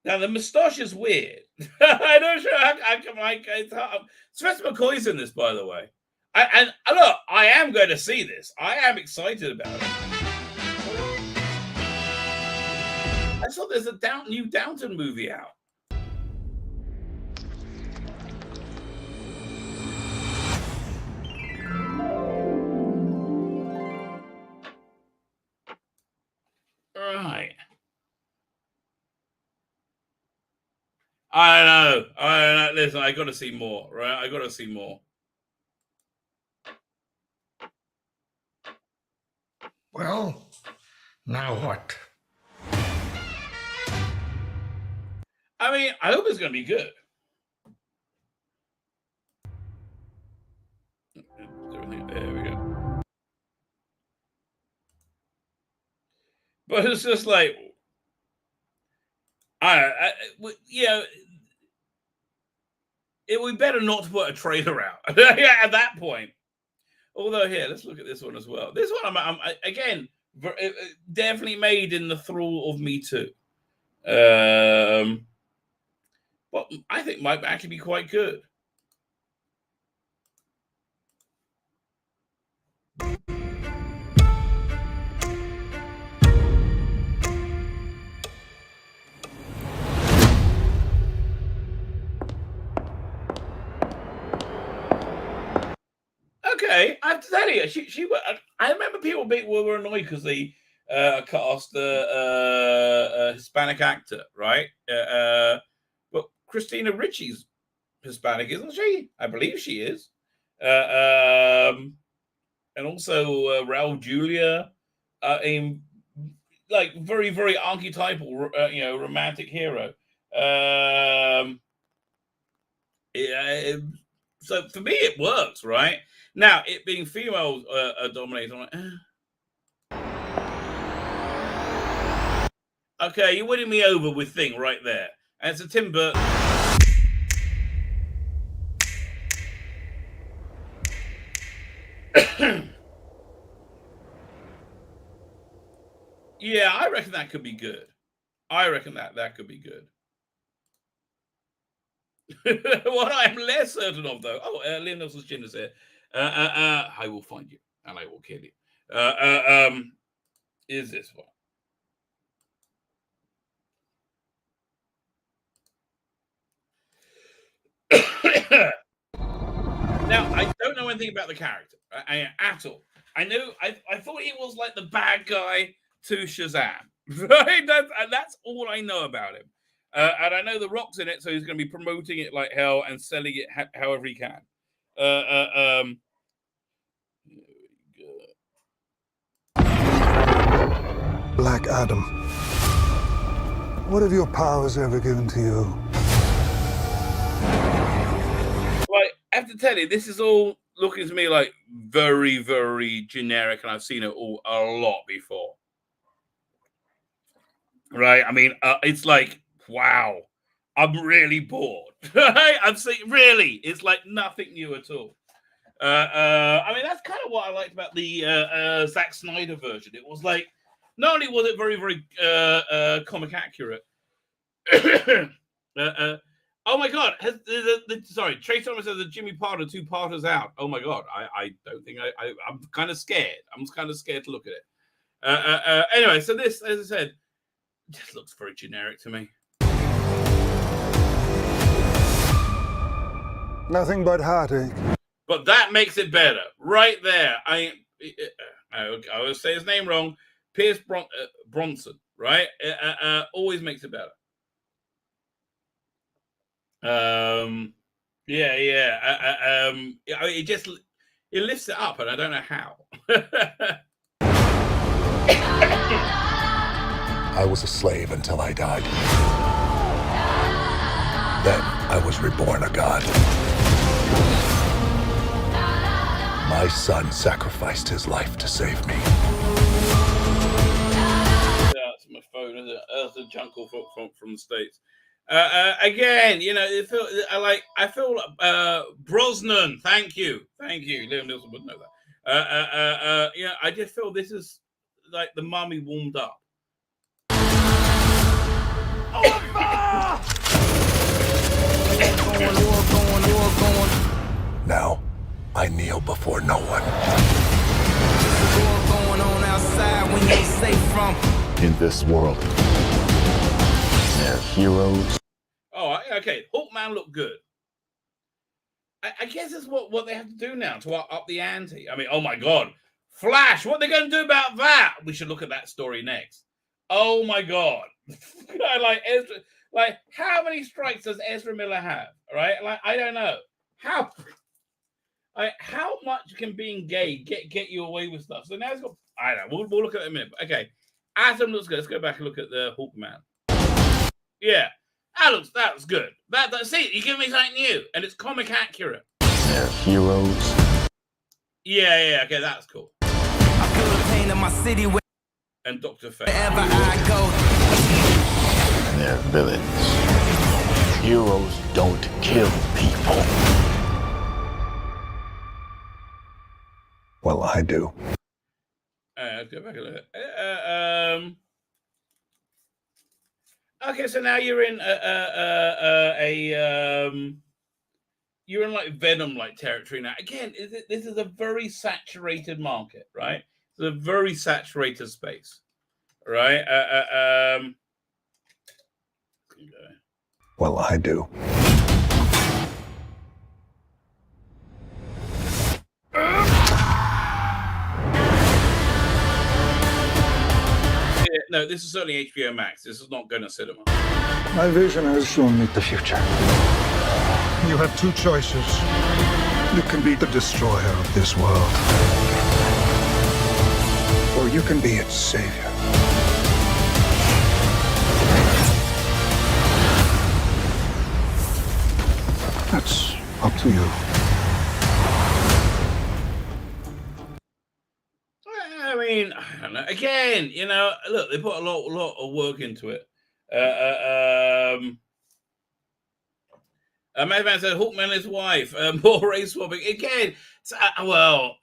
Now the moustache is weird. I'm not sure I can like it's hard. Spencer McCoy's in this, by the way. And look, I am going to see this. I am excited about it. I saw there's a new Downton movie out. Right. I know. Listen, I got to see more, right? I got to see more. Well, now what? I mean, I hope it's going to be good. There we go. But it's just like, it would be better not to put a trailer out at that point. Although, here, let's look at this one as well. This one, I'm again, definitely made in the thrall of Me Too. But I think might actually be quite good. Okay, I have to tell you, I remember people were annoyed because they cast a Hispanic actor, right? But Christina Ricci's Hispanic, isn't she? I believe she is. And also Raul Julia, like very, very archetypal, romantic hero. So for me, it works, right? Now, it being female dominated, I'm like, okay, you're winning me over with Thing right there. And it's a Tim Burton. Yeah, I reckon that could be good. I reckon that could be good. What I'm less certain of, though, Liam Nelson's chin is here. I will find you and I will kill you. Is this one? Now, I don't know anything about the character at all. I thought he was like the bad guy to Shazam. Right? That's all I know about him. And I know The Rock's in it, so he's going to be promoting it like hell and selling it however he can. Black Adam, what have your powers ever given to you? Like, I have to tell you, this is all looking to me like very, very generic, and I've seen it all a lot before. Right? I mean, it's like, wow, I'm really bored. I'm saying, really, it's like nothing new at all. I mean, that's kind of what I liked about the Zack Snyder version. It was like, not only was it very, very comic accurate. Oh my God! Sorry, Trace Thomas says the Jimmy Potter 2-parters out. Oh my God! I don't think I'm kind of scared. I'm kind of scared to look at it. Anyway, so this, as I said, just looks very generic to me. Nothing but heartache. But that makes it better, right there. I always say his name wrong. Pierce Bronson, right? Always makes it better. It lifts it up, and I don't know how. I was a slave until I died. Then I was reborn a god. My son sacrificed his life to save me. That's my phone. That's a jungle from the States. Again, I feel Brosnan. Thank you. Liam Nielsen wouldn't know that. I just feel this is like the mummy warmed up. Now, I kneel before no one. In this world, they're heroes. Oh, okay. Hawkman looked good. I guess that's what they have to do now to up the ante. I mean, oh my God. Flash, what are they going to do about that? We should look at that story next. Oh my God. Like how many strikes does Ezra Miller have? Right? Like, I don't know. How much can being gay get you away with stuff? So now he's got I know. We'll look at it in a minute. Okay. Atom looks good. Let's go back and look at the Hawkman. Yeah. That looks good. That's it. You give me something new. And it's comic accurate. They're heroes. Yeah. Okay, that's cool. I feel the pain in my city And Dr. Fate. wherever I go. They're villains. Heroes don't kill people. Well, I do. Let's go back a little. Okay, so now you're in you're in like Venom like territory now. Again, this is a very saturated market, right? It's a very saturated space, right? Well, I do. No, this is certainly HBO Max. This is not going to cinema. My vision has shown me the future. You have two choices. You can be the destroyer of this world, or you can be its savior. That's up to you. I mean, I don't know. Again, you know, look, they put a lot of work into it. Madman said Hawkman and his wife, more race swapping. Again, well,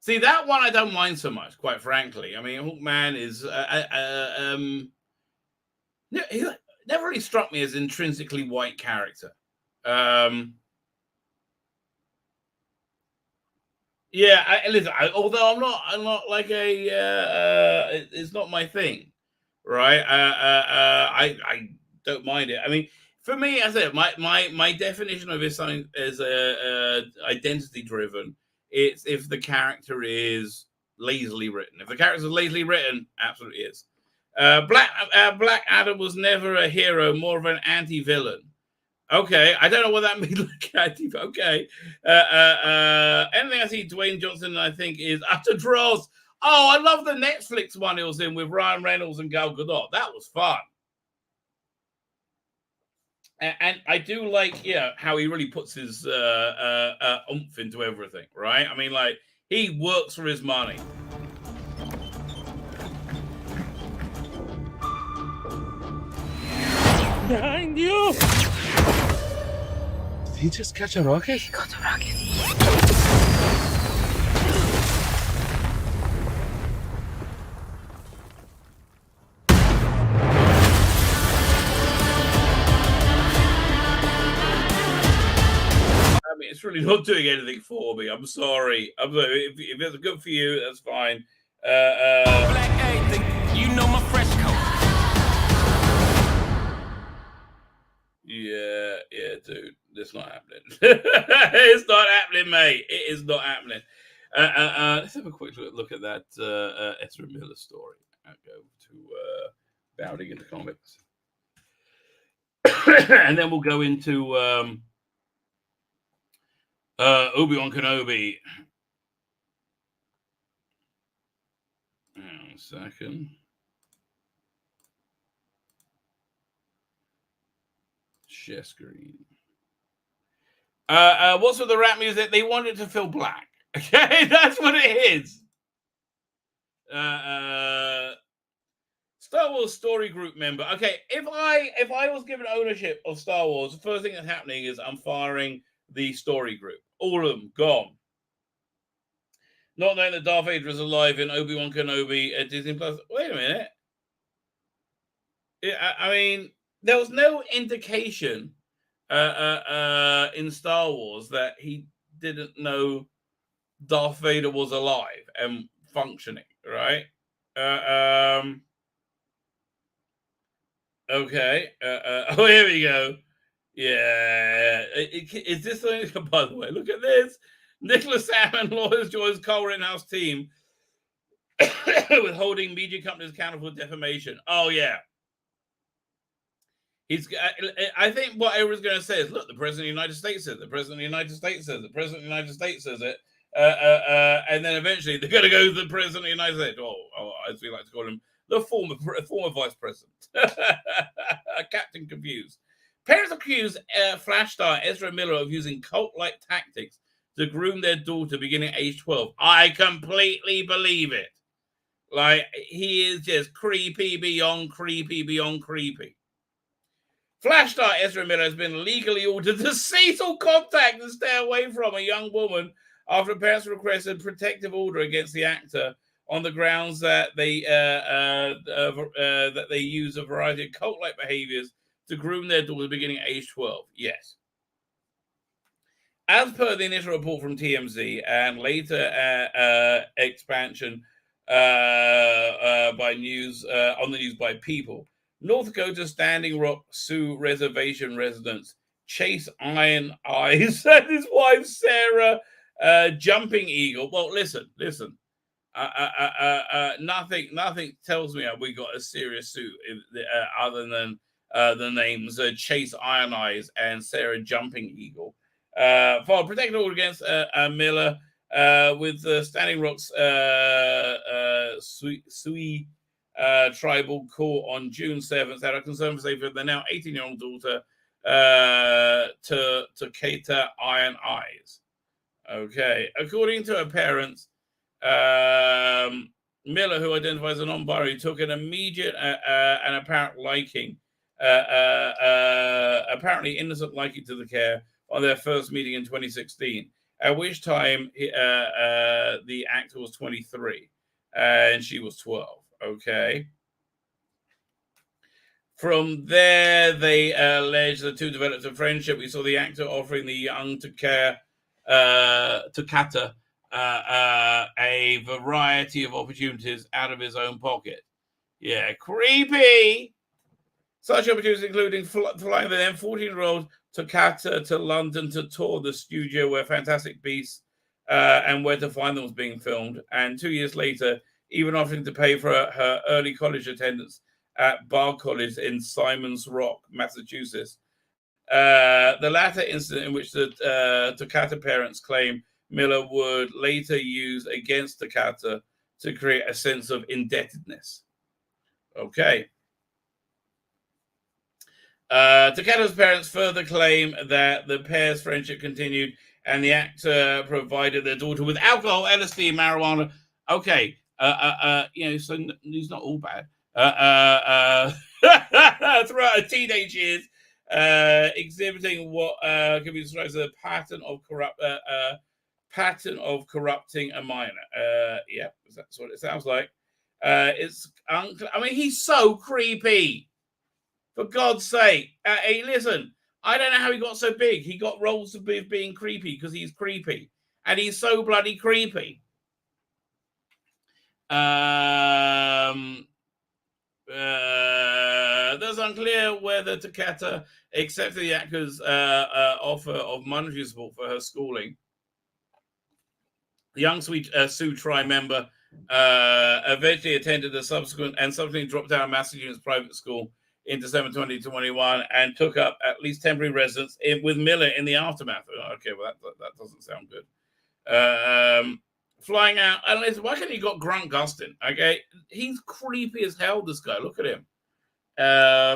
see, that one I don't mind so much, quite frankly. I mean, Hawkman is he never really struck me as an intrinsically white character. Yeah, listen. Although I'm not like it's not my thing, right? I don't mind it. I mean, for me, as I said, my definition of this is identity driven. It's if the character is lazily written. If the character is lazily written, absolutely is. Black Adam was never a hero, more of an anti-villain. Okay, I don't know what that means. Okay. Anything I see Dwayne Johnson, I think, is utter dross. Oh, I love the Netflix one he was in with Ryan Reynolds and Gal Gadot. That was fun. And I do like, how he really puts his oomph into everything, right? I mean, like, he works for his money. Behind you! Did he just catch a rocket? He got a rocket. I mean, it's really not doing anything for me. I'm sorry. If it's good for you, that's fine. Black anything, you know my fresh coat. Yeah, dude. It's not happening. It's not happening, mate. It is not happening. Let's have a quick look at that Ezra Miller story. I'll go to bounding into comics. And then we'll go into Obi-Wan Kenobi. Hang on a second. Share screen. What's with the rap music? They want it to feel black. Okay, that's what it is. Star Wars Story Group member. Okay, if I was given ownership of Star Wars, the first thing that's happening is I'm firing the story group. All of them gone. Not knowing that Darth Vader is alive in Obi-Wan Kenobi at Disney Plus. Wait a minute. I mean, there was no indication in Star Wars that he didn't know Darth Vader was alive and functioning, right? Okay. Oh, here we go. Yeah. Is this something? By the way, look at this. Nicholas Salmon lawyers joins Carl Rittenhouse team with holding media companies accountable for defamation. Oh, yeah. I think what everyone's going to say is, look, the President of the United States says it. The President of the United States says it. The President of the United States says it. And then eventually they're going to go to the president of the United States, or as we like to call him, the former vice president, Captain Confused. Parents accuse Flash star Ezra Miller of using cult-like tactics to groom their daughter beginning at age 12. I completely believe it. Like, he is just creepy beyond creepy. Flash star Ezra Miller has been legally ordered to cease all contact and stay away from a young woman after parents requested a protective order against the actor on the grounds that they use a variety of cult-like behaviors to groom their daughter beginning at age 12. Yes. As per the initial report from TMZ and later expansion by news on the news by People, North Dakota Standing Rock Sioux Reservation residents Chase Iron Eyes and his wife Sarah Jumping Eagle. Well, listen. Nothing tells me we got a serious suit other than the names Chase Iron Eyes and Sarah Jumping Eagle. For protective order against Miller with the Standing Rock's Sioux tribal court on June 7th out of concern for safety of their now 18-year-old daughter to Kata Iron Eyes. Okay, according to her parents, Miller, who identifies as a non-binary, took an immediate and apparent liking, apparently innocent liking to the care on their first meeting in 2016, at which time the actor was 23 and she was 12. Okay. From there, they allege the two developed a friendship. We saw the actor offering the young Takata a variety of opportunities out of his own pocket. Yeah, creepy. Such opportunities including flying the then 14-year-old Takata to London to tour the studio where Fantastic Beasts and Where to Find Them was being filmed. And 2 years later, even offering to pay for her early college attendance at Bard College in Simon's Rock, Massachusetts. The latter incident in which the Takata parents claim Miller would later use against Takata to create a sense of indebtedness. Okay. Takata's parents further claim that the pair's friendship continued and the actor provided their daughter with alcohol, LSD, and marijuana. Okay. So he's not all bad. Throughout her teenage years, exhibiting what can be described as a pattern of corrupting a minor. Yeah, that's what it sounds like. He's so creepy. For God's sake. Hey, listen, I don't know how he got so big. He got roles of being creepy because he's creepy. And he's so bloody creepy. There's unclear whether Takata accepted the actor's offer of monetary support for her schooling. The young Sioux tribe member eventually attended the subsequently dropped out of Massachusetts private school in December 2021 and took up at least temporary residence with Miller in the aftermath. Okay, well, that doesn't sound good. Flying out, and listen, why can't you got Grant Gustin? Okay, he's creepy as hell, this guy. Look at him.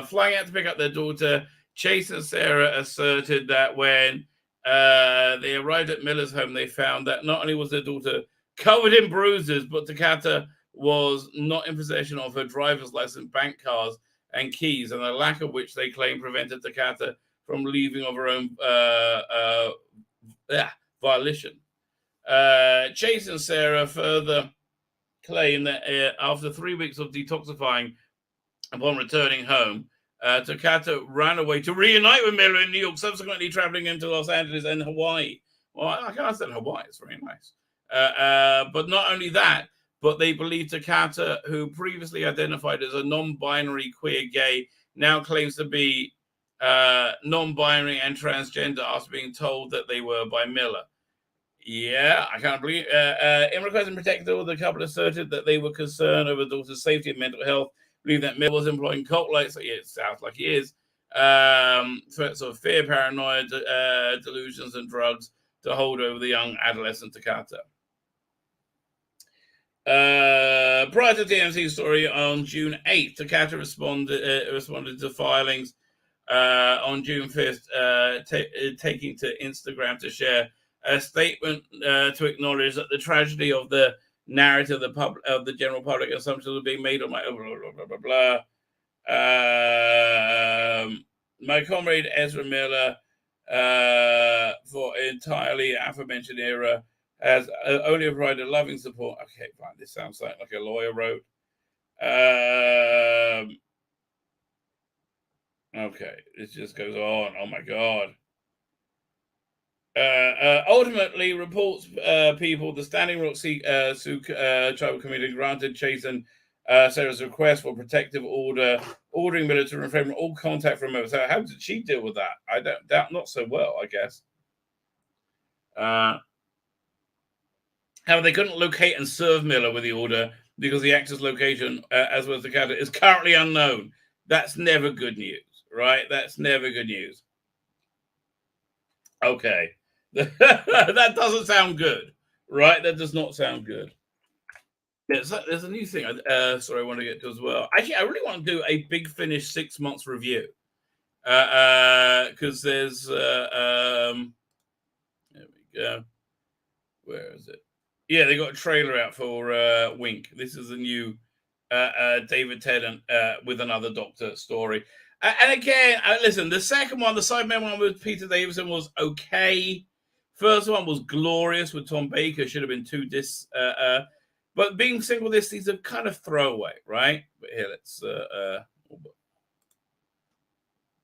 Flying out to pick up their daughter, Chase and Sarah asserted that when they arrived at Miller's home, they found that not only was their daughter covered in bruises, but Takata was not in possession of her driver's license, bank cards, and keys, and the lack of which they claim prevented Takata from leaving of her own violation. Chase and Sarah further claim that after 3 weeks of detoxifying upon returning home, Takata ran away to reunite with Miller in New York, subsequently traveling into Los Angeles and Hawaii. Well, I can understand Hawaii, it's very nice. But not only that, but they believe Takata, who previously identified as a non-binary queer gay, now claims to be non-binary and transgender after being told that they were by Miller. Yeah, I can't believe in requesting protective order, the couple asserted that they were concerned over the daughter's safety and mental health, believe that Miller was employing cult-like, so yeah, it sounds like he is, threats of fear, paranoia, delusions, and drugs, to hold over the young adolescent Takata. Prior to the TMZ story on June 8th, Takata responded to filings on June 5th, taking to Instagram to share a statement to acknowledge that the tragedy of the narrative of the general public assumptions are being made on my blah, blah, blah, blah. My comrade Ezra Miller, for entirely aforementioned era, has only provided loving support. Okay, fine. This sounds like a lawyer wrote. Okay, it just goes on. Oh my God. Ultimately, reports people, the Standing Rock Sioux tribal community granted Chase and Sarah's request for protective order, ordering Miller to refrain from all contact from her. So how did she deal with that? I don't doubt not so well, I guess. However, they couldn't locate and serve Miller with the order because the actor's location, as well as the character, is currently unknown. That's never good news, right? That's never good news. Okay. That doesn't sound good, right? That does not sound good. There's a new thing I want to get to as well. Actually, I really want to do a Big Finish 6 months review. Because there's there we go. Where is it? Yeah, they got a trailer out for Wink. This is a new David Tennant with another Doctor story. And again, listen, the second one, the Sidemen one with Peter Davison was okay. First one was glorious with Tom Baker. Should have been 2 discs. But being single discs, these are kind of throwaway, right? But here, let's...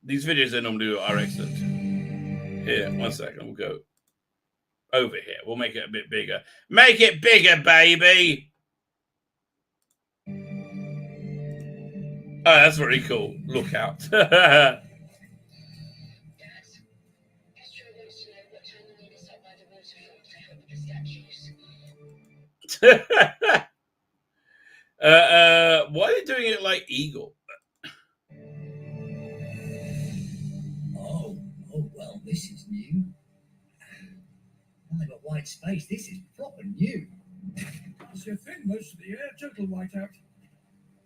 these videos they normally do are excellent. Here, 1 second. We'll go over here. We'll make it a bit bigger. Make it bigger, baby! Oh, that's very cool. Look out. Why are they doing it like Eagle? Oh, well, this is new. Well, they've got white space. This is proper new. As you think, most of the air total whiteout,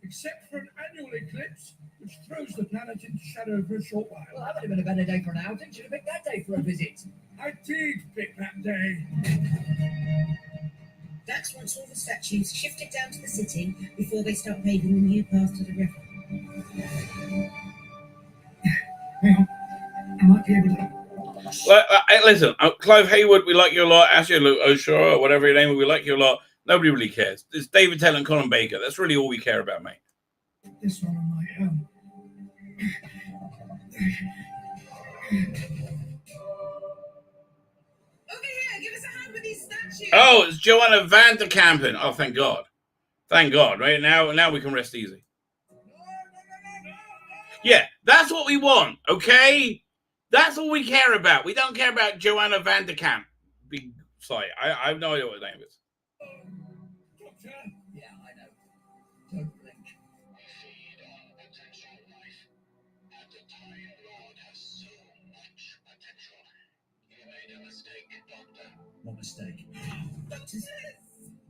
except for an annual eclipse, which throws the planet into shadow for a short while. Well, that would have been a better day for an outing. Should have picked that day for a visit. I did pick that day. That's once all the statues shifted down to the city before they start paving the new path to the river. Well, I might be able to... Listen, Clive Hayward, we like you a lot. Ashley O'Shara, whatever your name is, we like you a lot. Nobody really cares. It's David Tennant and Colin Baker. That's really all we care about, mate. This one on my own. Over here, give us a hand with these statues. Oh, it's Joanna Van der Kampen. Oh, thank God. Thank God. Right now we can rest easy. Yeah, that's what we want, okay? That's all we care about. We don't care about Joanna Van der Kamp. Big sorry, I have no idea what her name is. Doctor? Yeah, I know. Don't blink. Feed on potential life. And the Time Lord has so much potential. You made a mistake, Doctor. What mistake? Doctors.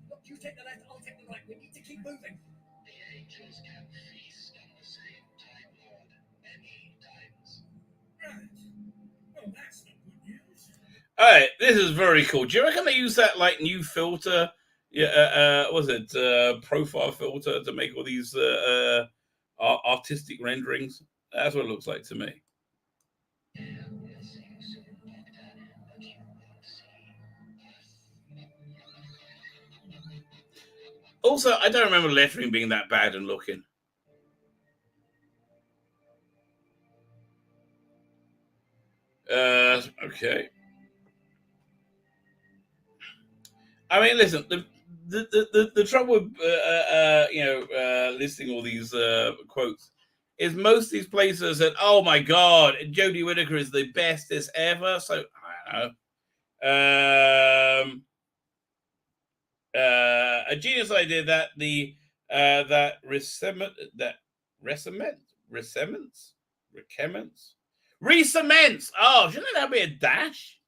Look, you take the left, I'll take the right. We need to keep moving. The angels can feast on the same Time Lord many times. Right. Well, that's not good news. All right, this is very cool. Do you reckon they use that like new filter? Yeah, was it profile filter to make all these artistic renderings? That's what it looks like to me. Also, I don't remember lettering being that bad and looking. Okay. I mean, listen. The trouble with listing all these quotes is most of these places that, oh my God, Jodie Whittaker is the bestest ever. So I don't know. A genius idea that the recements. Oh, shouldn't that be a dash?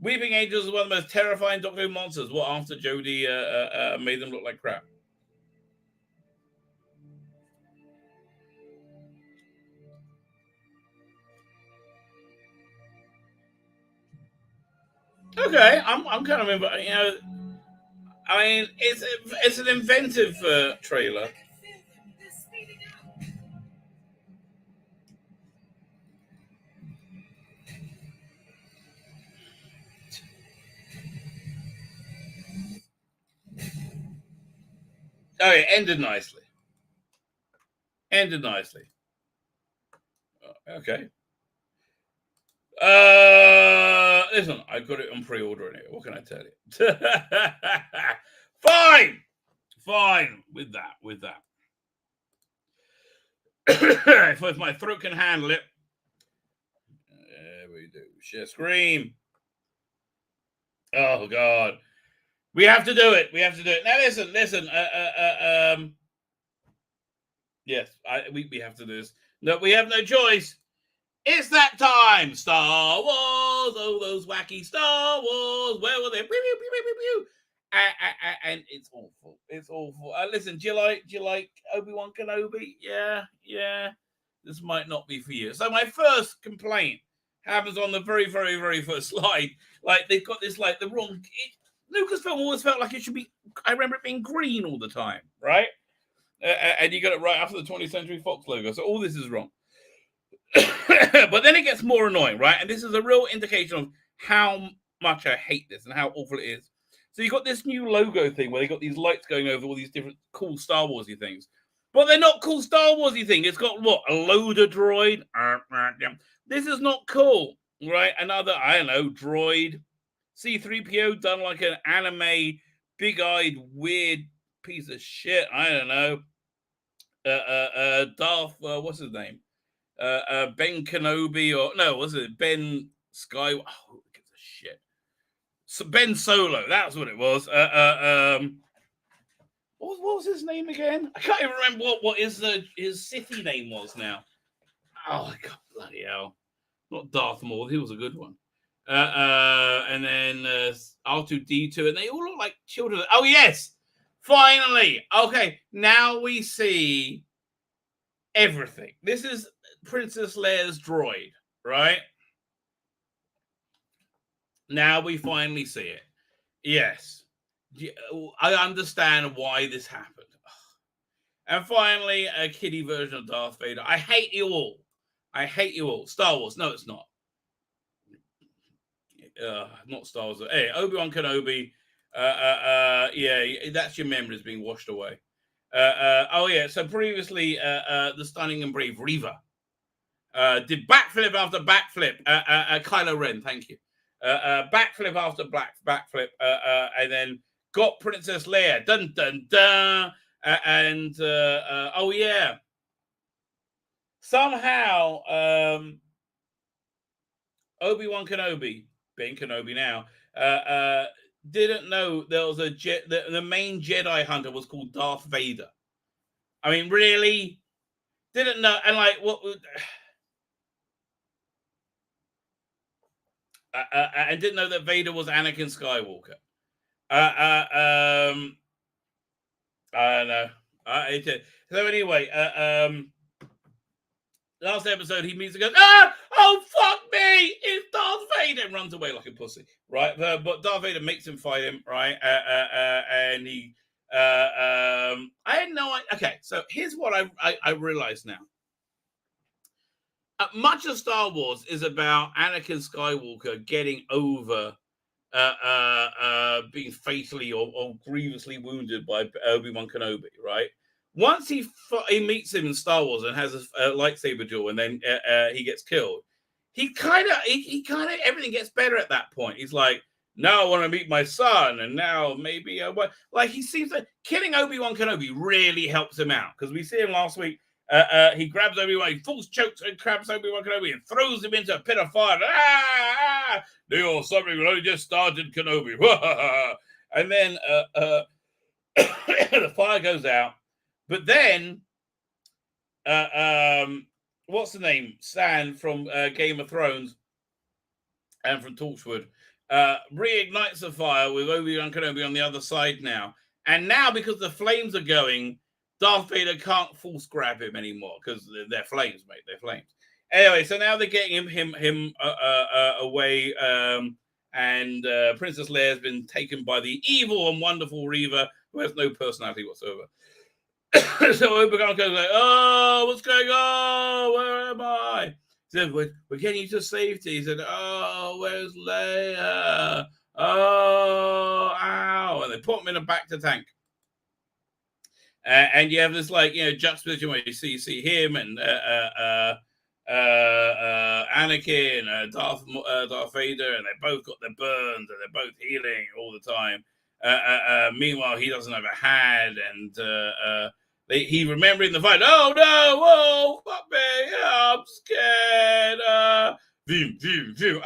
Weeping Angels is one of the most terrifying Doctor Who monsters. What after Jodie made them look like crap? Okay, I'm kind of, you know, I mean, it's an inventive trailer. Oh, it ended nicely. Ended nicely. Okay. Listen, I got it on pre-order anyway. What can I tell you? Fine. With that. If my throat can handle it. There we do. Share screen. Oh God. We have to do it. Now listen. Yes, we have to do this. No, we have no choice. It's that time. Star Wars. Oh, those wacky Star Wars. Where were they? Pew, pew, pew, pew, pew. And it's awful. It's awful. Listen, do you like Obi-Wan Kenobi? Yeah. This might not be for you. So my first complaint happens on the very, very, very first slide. Like they've got this like the wrong. Lucasfilm always felt like it should be. I remember it being green all the time, right? And you got it right after the 20th Century Fox logo. So all this is wrong. But then it gets more annoying, right? And this is a real indication of how much I hate this and how awful it is. So you got this new logo thing where they got these lights going over all these different cool Star Warsy things. But they're not cool Star Warsy thing. It's got what? A loader droid. This is not cool, right? Another, I don't know, droid. C-3PO done like an anime, big-eyed, weird piece of shit. I don't know. Darth, what's his name? Ben Kenobi, or no, was it Ben Sky? Oh, who gives a shit? So Ben Solo, that's what it was. What was his name again? I can't even remember what his Sithy name was now. Oh God, bloody hell! Not Darth Maul. He was a good one. And then R2D2, and they all look like children. Oh yes, finally. Okay, now we see everything. This is Princess Leia's droid, right? Now we finally see it. Yes. I understand why this happened. And finally, a kiddie version of Darth Vader. I hate you all. Star Wars. No, it's not. Not Star Wars. Hey, Obi-Wan Kenobi. Yeah, that's your memories being washed away. Oh yeah, so previously the stunning and brave Reva did backflip after backflip. Kylo Ren, thank you. Backflip after backflip, and then got Princess Leia. Dun dun dun. And oh yeah, somehow Obi-Wan Kenobi, being Kenobi now, didn't know there was the main Jedi hunter was called Darth Vader. I mean, really? Didn't know. And like, what? I didn't know that Vader was Anakin Skywalker. I don't know. So anyway, last episode he meets and goes, oh fuck me, it's Darth Vader, and runs away like a pussy, right? But Darth Vader makes him fight him, right? And he, I had no idea. Okay, so here's what I realize now. Much of Star Wars is about Anakin Skywalker getting over being fatally or grievously wounded by Obi-Wan Kenobi, right? Once he meets him in Star Wars and has a lightsaber duel, and then he gets killed, he kind of everything gets better at that point. He's like, now I want to meet my son, and now maybe like he seems like killing Obi-Wan Kenobi really helps him out, because we see him last week. He grabs Obi-Wan, he falls chokes and grabs Obi-Wan Kenobi and throws him into a pit of fire. Your suffering only just started, Kenobi. And then the fire goes out. But then, what's the name? Stan from Game of Thrones and from Torchwood reignites the fire with Obi-Wan Kenobi on the other side now. And now, because the flames are going, Darth Vader can't force grab him anymore because they're flames, mate. They're flames. Anyway, so now they're getting him away, and Princess Leia has been taken by the evil and wonderful Reva, who has no personality whatsoever. So Obi-Wan goes like, "Oh, what's going on? Where am I?" He said, "We're getting you to safety." He said, "Oh, where's Leia? Oh, ow!" And they put him in a back to tank. And you have this juxtaposition where you see him and Anakin, Darth Vader, and they both got their burns and they're both healing all the time. Meanwhile, he doesn't have a hand, and he remembering the fight. Oh no! Whoa! Fuck me! I'm scared. View.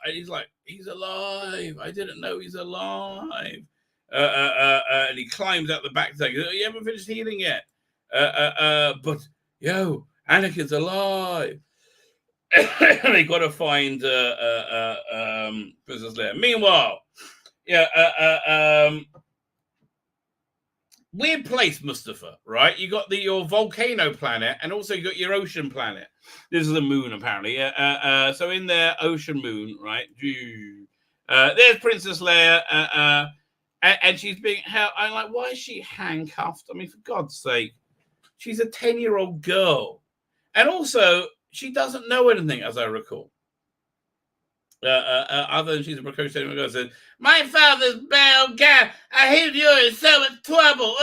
And he's like, he's alive. I didn't know he's alive. And he climbs out the back tank. You haven't finished healing yet. But Anakin's alive. They got to find Princess Leia. Meanwhile, weird place, Mustafa, right? You got your volcano planet, and also you got your ocean planet. This is the moon, apparently. So in their ocean moon, right? There's Princess Leia, and she's being held. I'm like, why is she handcuffed? I mean, for God's sake, she's a 10-year-old girl, and also she doesn't know anything, as I recall. Other than she's a precocious girl, said, "My father's bad guy. I hate you in so much trouble."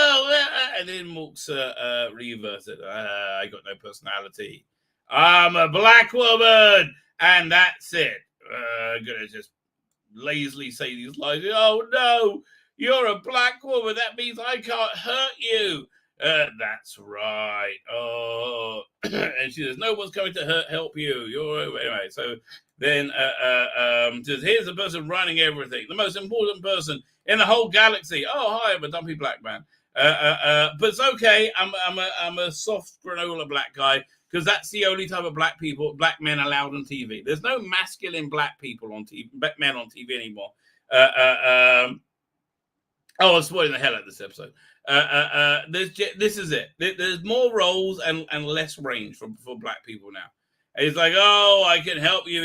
And then walks Reva, said, "I got no personality. I'm a black woman, and that's it." I'm gonna just lazily say these lines. "Oh no, you're a black woman. That means I can't hurt you." That's right. Oh, and she says, "No one's going to help you. You're anyway." So then, says, "Here's the person running everything, the most important person in the whole galaxy." "Oh, hi, I'm a dumpy black man. But it's okay. I'm a soft granola black guy, because that's the only type of black men allowed on TV. There's no masculine black people on TV, men on TV anymore." I'm spoiling the hell out of this episode. This is it. There's more roles and less range for black people now. And he's like, "Oh, I can help you.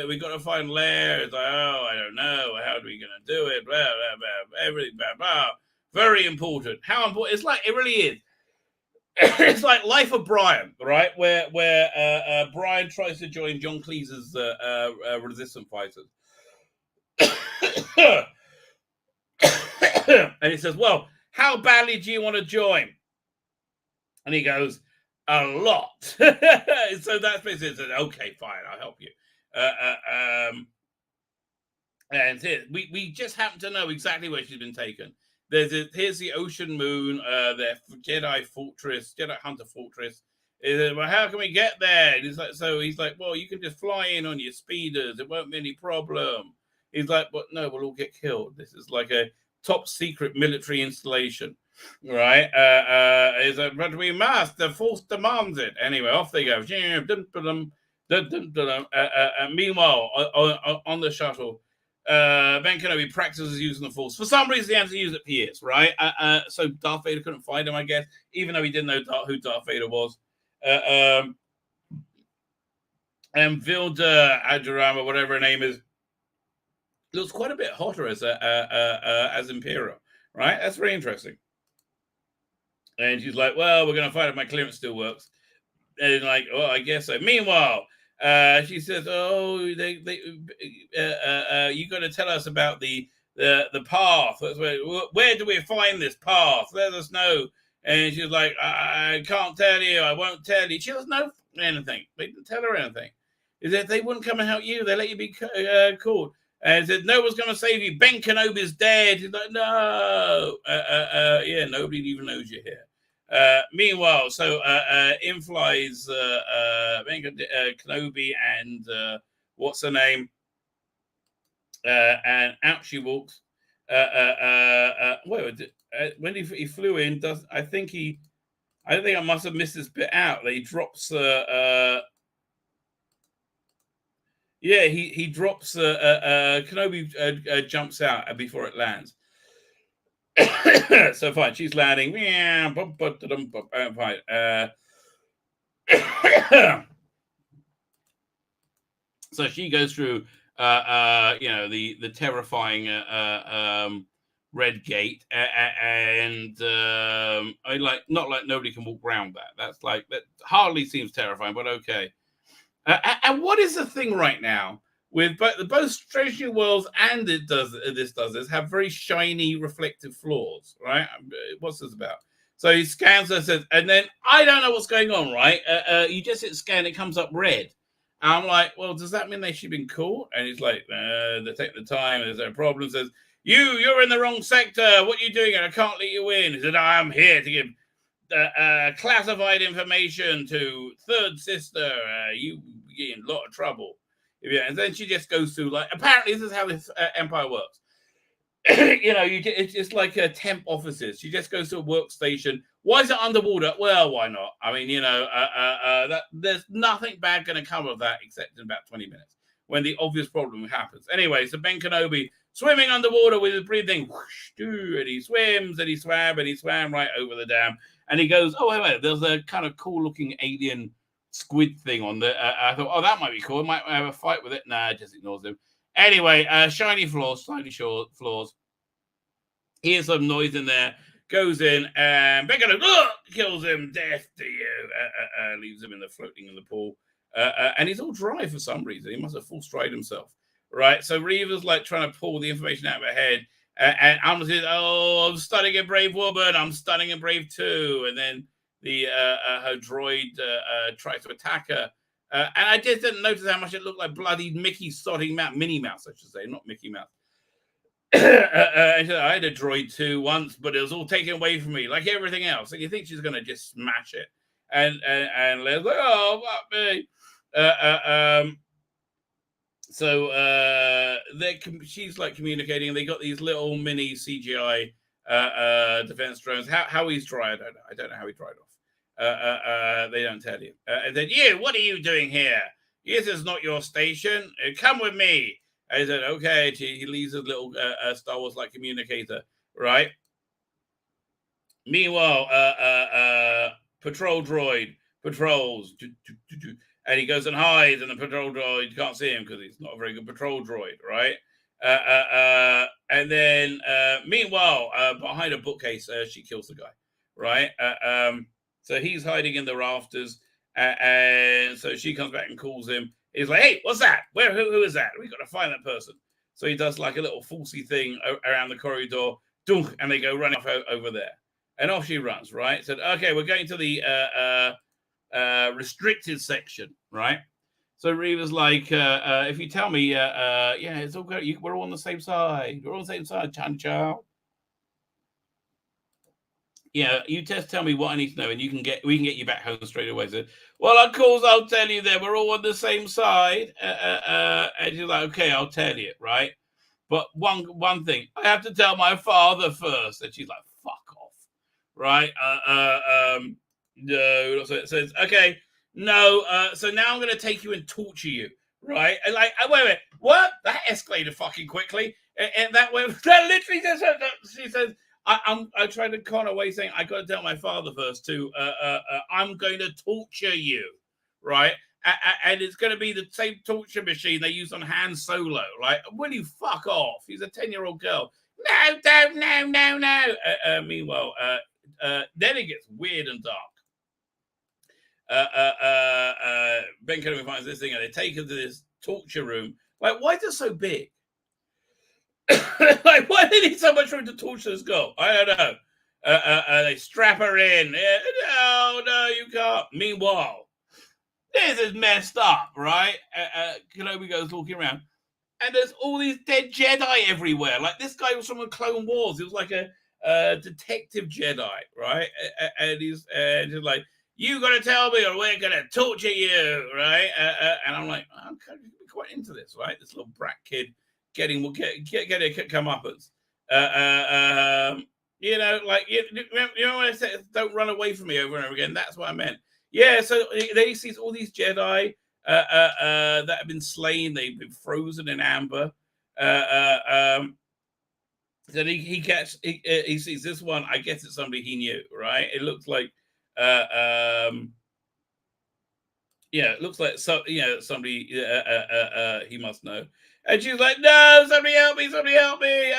We got to find Leia." It's like, "Oh, I don't know. How are we going to do it?" Blah, blah, blah, everything, blah, blah. Very important. How important? It's like, it really is. It's like Life of Brian, right? Where Brian tries to join John Cleese's resistance fighters. And he says, "Well, how badly do you want to join?" And he goes, "A lot." So that's basically it. "Okay, fine, I'll help you." And here, we just happen to know exactly where she's been taken. Here's the ocean moon, their Jedi Hunter fortress. "Well, how can we get there?" And he's like, "Well, you can just fly in on your speeders. It won't be any problem." He's like, "But no, we'll all get killed. This is like a top secret military installation." Right? Is that, "But we must. The Force demands it." Anyway, off they go. Meanwhile, on the shuttle, Ben Kenobi practices using the Force. For some reason, he has to use it for years, right? So Darth Vader couldn't find him, I guess, even though he didn't know who Darth Vader was. And Vilda Adjarama, whatever her name is, looks quite a bit hotter as Imperial, right? That's very interesting. And she's like, "Well, we're going to find if my clearance still works." And like, "Well, I guess so." Meanwhile, she says, "Oh, you got to tell us about the path. Where do we find this path? Let us know." And she's like, "I can't tell you. I won't tell you." She doesn't know anything. They didn't tell her anything. Is that they wouldn't come and help you? They let you be called. And said, "No one's going to save you. Ben Kenobi's dead." He's like, "No." Yeah, nobody even knows you're here. Meanwhile, so in flies Ben Kenobi and what's her name? And out she walks. When he flew in, I think I must have missed this bit out. He drops Yeah, he drops. Kenobi jumps out before it lands. So fine, she's landing. Fine. So she goes through, the terrifying red gate, and not like nobody can walk around that. That hardly seems terrifying, but okay. And what is the thing right now with both Strange New Worlds and this have very shiny reflective floors, right? What's this about? So he scans her, says, and then I don't know what's going on, right? You just hit scan, it comes up red. And I'm like, well, does that mean they should have been caught? And he's like, they take the time, there's no problem. Says, you're in the wrong sector. What are you doing? And I can't let you in. He said, I'm here to give classified information to third sister. You get in a lot of trouble. Yeah, and then she just goes through, like, apparently this is how this empire works. It's just like temp offices. She just goes to a workstation. Why is it underwater? Well, why not? I mean, there's nothing bad going to come of that except in about 20 minutes when the obvious problem happens. Anyway, so Ben Kenobi swimming underwater with his breathing, whoosh, and he swims and he swam right over the dam. And he goes, oh, wait, there's a kind of cool-looking alien squid thing on the... I thought, oh, that might be cool. I might have a fight with it. Nah, just ignores him. Anyway, shiny floors, slightly short floors. Hears some noise in there, goes in, and Becca kills him. Death to you. Leaves him floating in the pool. And he's all dry for some reason. He must have full stride himself. Right? So Reva's like trying to pull the information out of her head. And I'm saying, oh, I'm stunning a brave woman. I'm stunning a brave too. And then her droid tries to attack her. And I just didn't notice how much it looked like bloody Mickey sorting Mouse, Minnie Mouse, I should say, not Mickey Mouse. I had a droid too once, but it was all taken away from me, like everything else. And you think she's going to just smash it. And Leia's like, oh, fuck me. So she's like communicating, and they got these little mini CGI defense drones. How he's dry, I don't know how he dried off. They don't tell you. And then, what are you doing here? This is not your station. Come with me. I said, okay. He leaves a little Star Wars like communicator, right? Meanwhile, patrol droid patrols. And he goes and hides, and the patrol droid can't see him because he's not a very good patrol droid, right? And then, meanwhile, behind a bookcase, she kills the guy, right? So he's hiding in the rafters, and so she comes back and calls him. He's like, hey, what's that? Who is that? We've got to find that person. So he does like a little falsy thing around the corridor, and they go running off over there. And off she runs, right? So, okay, we're going to the restricted section, right? So Reva's like, if you tell me, it's all good. We're all on the same side. We're all on the same side, Chan-Chow. Yeah, you just tell me what I need to know, and we can get you back home straight away. So, well, of course, I'll tell you that we're all on the same side. And she's like, okay, I'll tell you, right? But one thing, I have to tell my father first. And she's like, fuck off, right? No. So it says, okay, no. So now I'm going to take you and torture you, right? And like, wait, what? That escalated fucking quickly. And that literally just said, she says, I tried to con away saying, I got to tell my father first too. I'm going to torture you, right? And it's going to be the same torture machine they used on Han Solo, right? Will you fuck off? He's a 10-year-old girl. No. Meanwhile, then it gets weird and dark. Ben Kenobi finds this thing, and they take her to this torture room. Like, why is it so big? Like, why do they need so much room to torture this girl? I don't know. They strap her in. No, you can't. Meanwhile, this is messed up, right? Kenobi goes walking around, and there's all these dead Jedi everywhere. Like, this guy was from the Clone Wars. He was like a detective Jedi, right? And he's like, you got to tell me, or we're gonna torture you, right? And I'm like, I'm kind of quite into this, right? This little brat kid getting a comeuppance. You know, like, you know when I said, don't run away from me over and over again. That's what I meant. Yeah, so he sees all these Jedi that have been slain. They've been frozen in amber. Then he sees this one. I guess it's somebody he knew, right? It looks like, it looks like somebody he must know. And she's like, "No, somebody help me! Somebody help me!"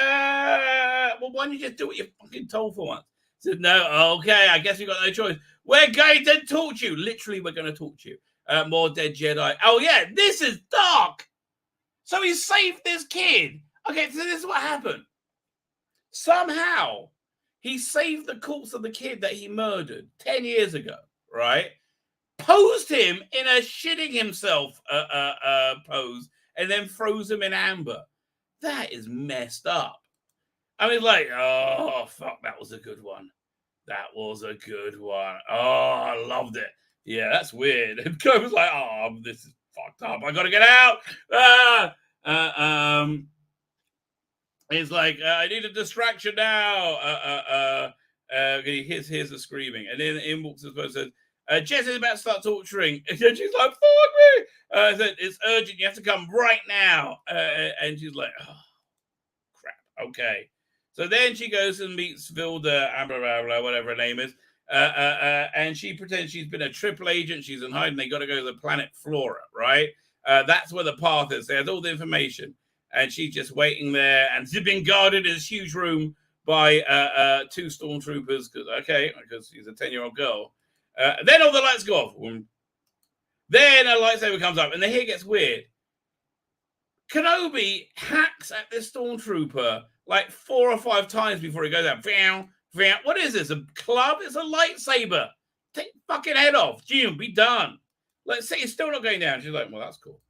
Well, why don't you just do what you're fucking told for once? He said, "No, okay, I guess we got no choice. We're going to torture you. Literally, we're going to torture you. More dead Jedi. Oh yeah, this is dark. So he saved this kid. Okay, so this is what happened. Somehow, he saved the corpse of the kid that he murdered 10 years ago, right? Posed him in a shitting himself pose, and then froze him in amber. That is messed up. I mean, like, oh, fuck, that was a good one. That was a good one. Oh, I loved it. Yeah, that's weird. And Kirk was like, oh, this is fucked up. I got to get out. He's like, I need a distraction now. Here's the screaming. And then in walks this person says, Jess is about to start torturing. And she's like, fuck me. Said, it's urgent. You have to come right now. And she's like, oh, crap. Okay. So then she goes and meets Vilda, whatever her name is. And she pretends she's been a triple agent. She's in hiding. They got to go to the planet Flora, right? That's where the path is. They have all the information. And she's just waiting there. And she's been guarded in this huge room by 2 stormtroopers. Because she's a 10-year-old girl. Then all the lights go off. Then a lightsaber comes up. And then here it gets weird. Kenobi hacks at this stormtrooper like 4 or 5 times before he goes out. What is this? A club? It's a lightsaber. Take the fucking head off. Jim, be done. Let's say it's still not going down. She's like, well, that's cool.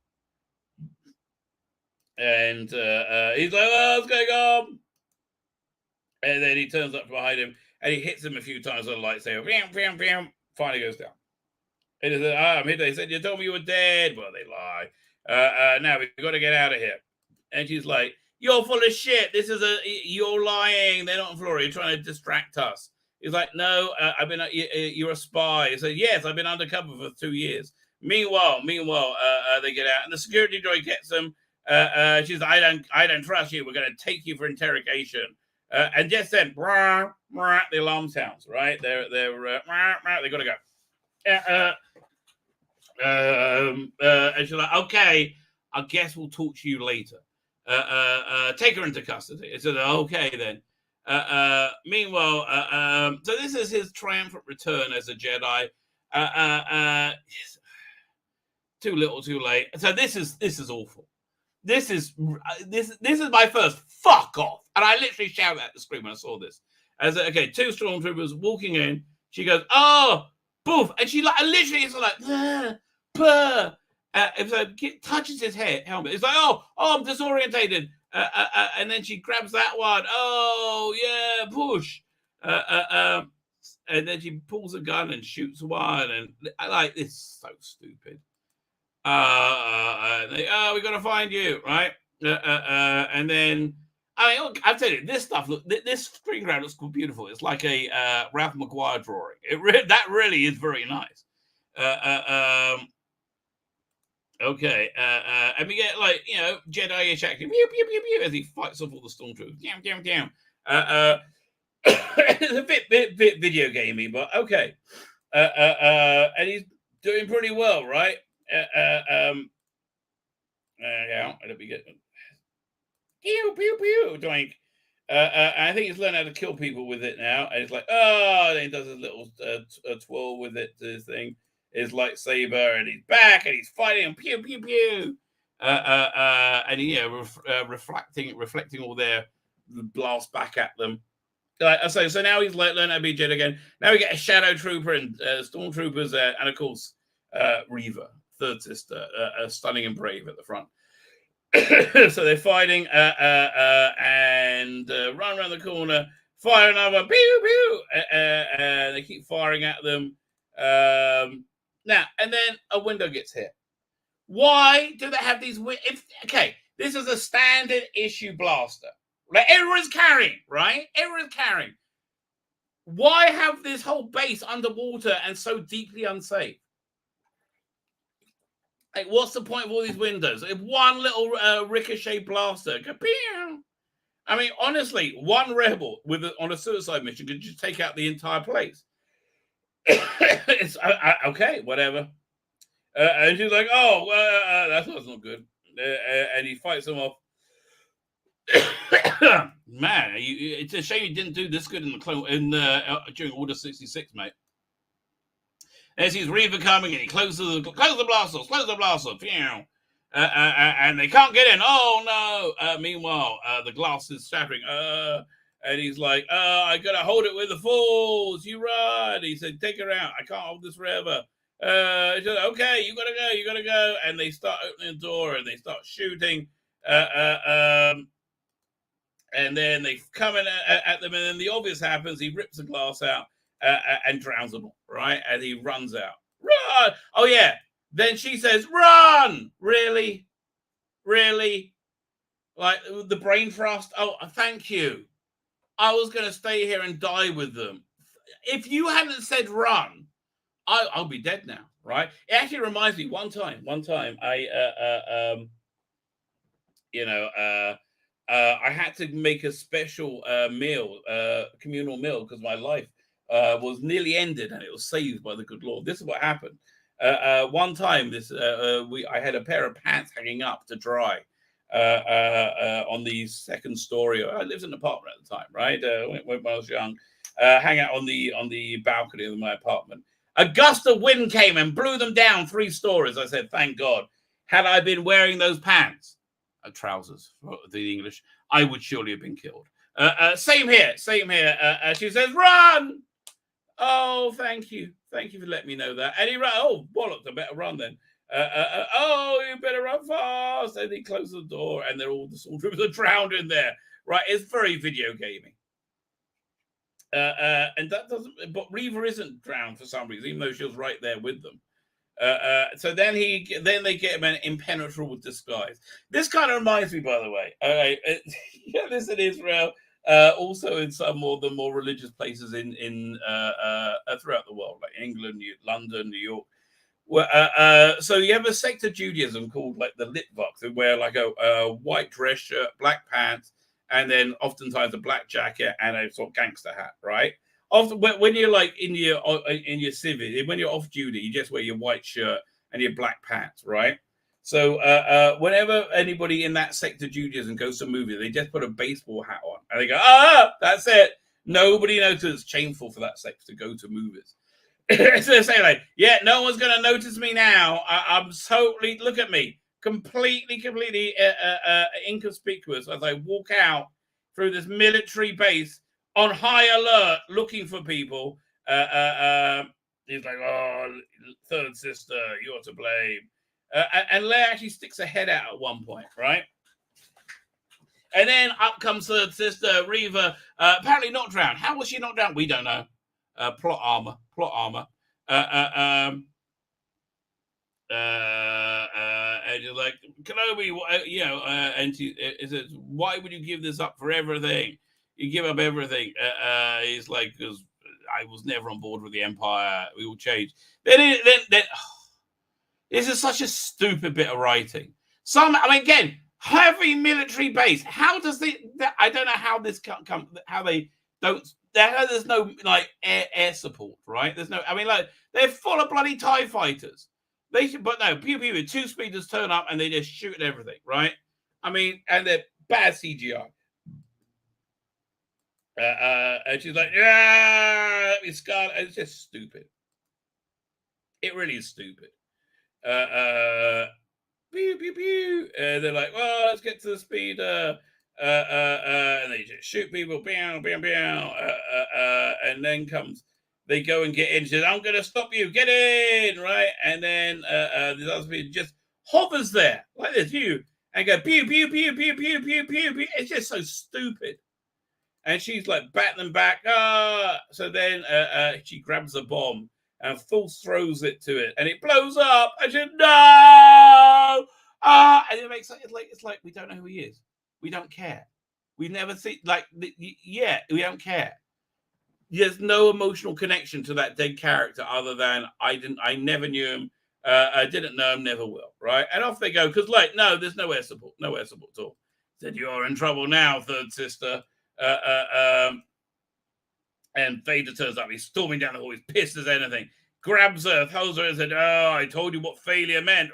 And he's like, oh, what's going on? And then he turns up behind him and he hits him a few times with a lightsaber. Finally goes down. And he said, I'm here. They said, you told me you were dead. Well, they lie. Now we've got to get out of here. And she's like, you're full of shit. You're lying. They're not in Florida. You're trying to distract us. He's like, no, you're a spy. He said, yes, I've been undercover for 2 years. Meanwhile, they get out and the security droid gets them. She's like, I don't trust you. We're going to take you for interrogation. And just then, the alarm sounds, right? They got to go. And she's like, okay, I guess we'll talk to you later. Take her into custody. It said, okay then. Meanwhile, so this is his triumphant return as a Jedi. Too little, too late. So this is awful. This is my first fuck off, and I literally shouted at the screen when I saw this. As 2 stormtroopers walking in, she goes, oh, boof, and she like literally is like, purr. So it touches his helmet. It's like, oh, I'm disorientated. And then she grabs that one. Oh, yeah, push. And then she pulls a gun and shoots one. And I like this. So stupid. We got to find you, right? And then, I'll tell you, this stuff, this screen grab looks beautiful. It's like a Ralph McGuire drawing. That really is very nice. Okay, and we get like Jedi-ish action, pew pew pew pew, as he fights off all the stormtroopers. Damn. It's a bit video gamey, but okay. And he's doing pretty well, right? Let me get pew pew pew doink. I think he's learned how to kill people with it now, and it's like, oh, and he does his little twirl with it to his thing. His lightsaber, and he's back, and he's fighting, and pew pew pew, and reflecting all their blasts back at them. So now he's learned how to be Jedi again. Now we get a shadow trooper and stormtroopers, and of course Reva, third sister, stunning and brave at the front. So they're fighting and run around the corner, fire another pew pew, and they keep firing at them. Now, and then a window gets hit. Why do they have these? This is a standard issue blaster. Like everyone's carrying, right? Everyone's carrying. Why have this whole base underwater and so deeply unsafe? Like, what's the point of all these windows? If one little ricochet blaster, ka-pew! I mean, honestly, one rebel on a suicide mission could just take out the entire place. It's okay, whatever. And she's like, "Oh, that's not good." And he fights them off. Man, it's a shame you didn't do this good during Order 66, mate. As he's Reaver coming, and he closes the blast off, and they can't get in. Oh no! Meanwhile, the glass is shattering. And he's like, I gotta hold it with the Falls. You run. He said, take her out. I can't hold this forever. He said, okay, you gotta go. And they start opening the door and they start shooting. And then they come in at them, and then the obvious happens. He rips the glass out and drowns them all, right? And he runs out. Run! Oh, yeah. Then she says, run! Really? Like, the brain thrust? Oh, thank you. I was going to stay here and die with them. If you hadn't said run, I'll be dead now, right? It actually reminds me, one time, I had to make a special meal, communal meal, because my life was nearly ended and it was saved by the good Lord. This is what happened. One time, I had a pair of pants hanging up to dry on the second story. I lived in an apartment at the time, right? When I was young, hang out on the balcony of my apartment. A gust of wind came and blew them down 3 stories. I said, thank God. Had I been wearing those pants, trousers for the English, I would surely have been killed. Same here. She says, run! Oh, thank you for letting me know that. And he ran. Oh, bollocks, I better run then. Oh, you better run fast. And he closes the door, and they're all the stormtroopers are drowned in there. Right? It's very video gaming. And that doesn't. But Reaver isn't drowned for some reason, even though she was right there with them. So then they get him an impenetrable disguise. This kind of reminds me, by the way, this in Israel, also in some of the more religious places in throughout the world, like England, London, New York. So you have a sect of Judaism called like the Litvaks, who wear like a white dress shirt, black pants, and then oftentimes a black jacket and a sort of gangster hat, right? Often when you're like in your civvy, when you're off duty, you just wear your white shirt and your black pants, right? So whenever anybody in that sect of Judaism goes to a movie, they just put a baseball hat on and they go, that's it. Nobody notices. It's shameful for that sect to go to movies. So they say like, yeah, no one's going to notice me now. I'm totally, look at me, completely inconspicuous as I walk out through this military base on high alert, looking for people. He's like, oh, third sister, you're to blame. And Leia actually sticks her head out at one point, right? And then up comes third sister, Reaver, apparently not drowned. How was she not drowned? We don't know. Plot armor. And you're like, Kenobi, and she says, why would you give this up for everything? You give up everything. He's like, because I was never on board with the Empire. We will change. Then this is such a stupid bit of writing. Again, heavy military base. How does I don't know how this come. How they don't. There's no like air support, right? There's no. They're full of bloody TIE fighters. But no, pew 2 speeders turn up and they just shoot at everything, right? And they're bad CGI. And she's like, yeah, it's Scarlet. It's just stupid. It really is stupid. Pew. And they're like, well, let's get to the speeder. And they just shoot people. And then they go and get in. She says, I'm going to stop you. Get in, right? And then this other speeder just hovers there like this, and go pew. It's just so stupid. And she's like batting them back. So then she grabs a bomb and full throws it to it, and it blows up. And she no. And it makes it's like we don't know who he is. We don't care. We never see we don't care. There's no emotional connection to that dead character other than I never knew him. I didn't know him, never will, right? And off they go, because, like, no, there's no air support at all. Said, you're in trouble now, third sister. And Vader turns up, he's storming down the hall, he's pissed as anything, grabs her, holds her, and said, oh, I told you what failure meant.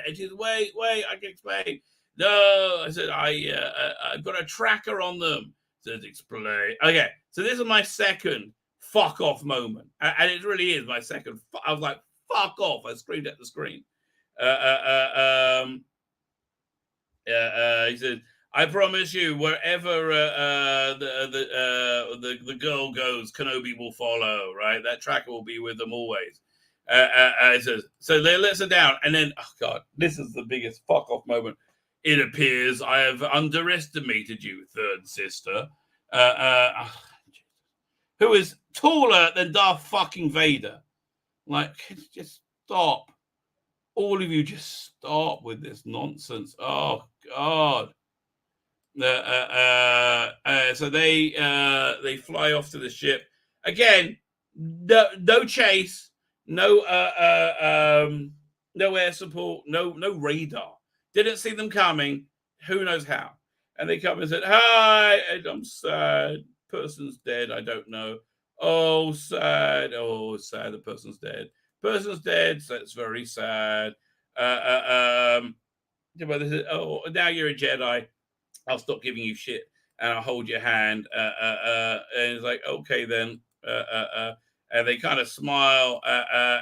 And she said, wait, I can explain. No, I said, I've got a tracker on them. Says, explain. Okay, so this is my second fuck off moment. And it really is my second. I was like, fuck off. I screamed at the screen. He said, I promise you, wherever the girl goes, Kenobi will follow, right? That tracker will be with them always. He says, so they let her down. And then, oh, God, this is the biggest fuck off moment. It appears I have underestimated you, third sister. Who is taller than Darth fucking Vader. Like, just stop. All of you just stop with this nonsense. Oh, God. So they fly off to the ship. Again, no chase, no air support, no radar. Didn't see them coming. Who knows how? And they come and said, hi, I'm sad. Person's dead. I don't know. Oh, sad. Oh, sad. The person's dead. Person's dead. So it's very sad. But they said, oh, now you're a Jedi. I'll stop giving you shit and I'll hold your hand. And it's like, okay, then. And they kind of smile.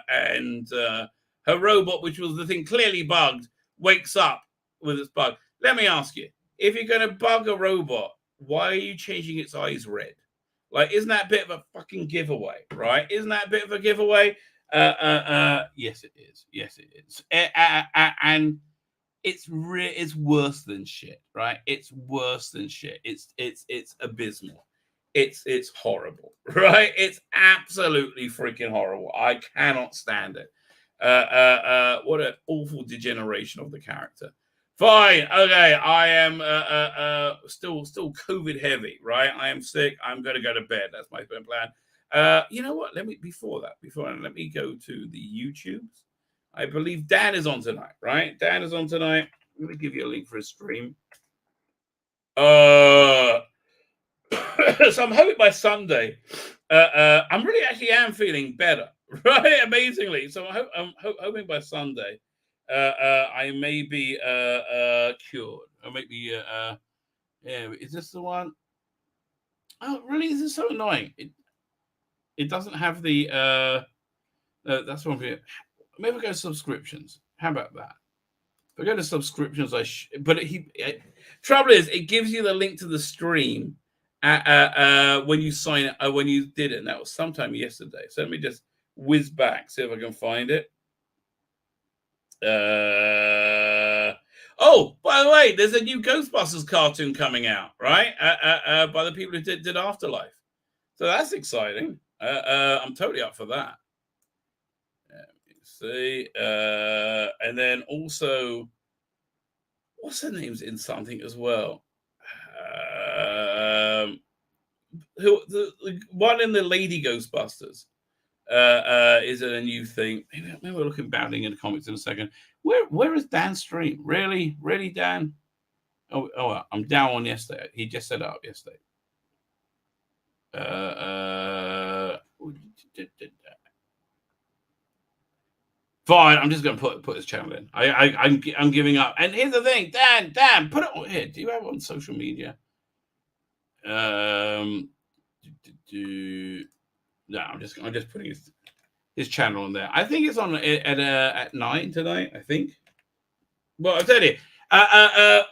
And her robot, which was the thing clearly bugged, wakes up with its bug. Let me ask you, if you're going to bug a robot, why are you changing its eyes red? Like, isn't that a bit of a fucking giveaway, right? Isn't that a bit of a giveaway? Yes, it is. Yes, it is. And it's worse than shit, right? It's worse than shit. It's abysmal. It's horrible, right? It's absolutely freaking horrible. I cannot stand it. What an awful degeneration of the character. Fine, okay. I am still COVID heavy, right? I am sick. I'm gonna go to bed. That's my plan. You know what? Let me go to the YouTubes. I believe Dan is on tonight, right? Dan is on tonight. Let me give you a link for his stream. So I'm hoping by Sunday. I'm really actually am feeling better, right? Amazingly. So I'm hoping by Sunday. I may be cured. I may be yeah, is this the one? Oh, really? This is so annoying. It doesn't have the that's one for you. Maybe go to subscriptions. How about that? If I go to subscriptions, trouble is it gives you the link to the stream when you sign it, when you did it, and that was sometime yesterday. So let me just whiz back, see if I can find it. Oh, by the way, there's a new Ghostbusters cartoon coming out, right? By the people who did Afterlife. So that's exciting. I'm totally up for that. Let me see. And then also, what's her name's in something as well? The one in the Lady Ghostbusters. Is it a new thing? Maybe we're looking battling in the comments in a second. Where is Dan's stream? Really, Dan? Oh, I'm down on yesterday. He just set it up yesterday. Fine, I'm just going to put his channel in. I'm giving up. And here's the thing, Dan, put it on here. Do you have it on social media? No, I'm just putting his channel on there. I think it's on at 9 tonight. I think. Well, I'll tell you,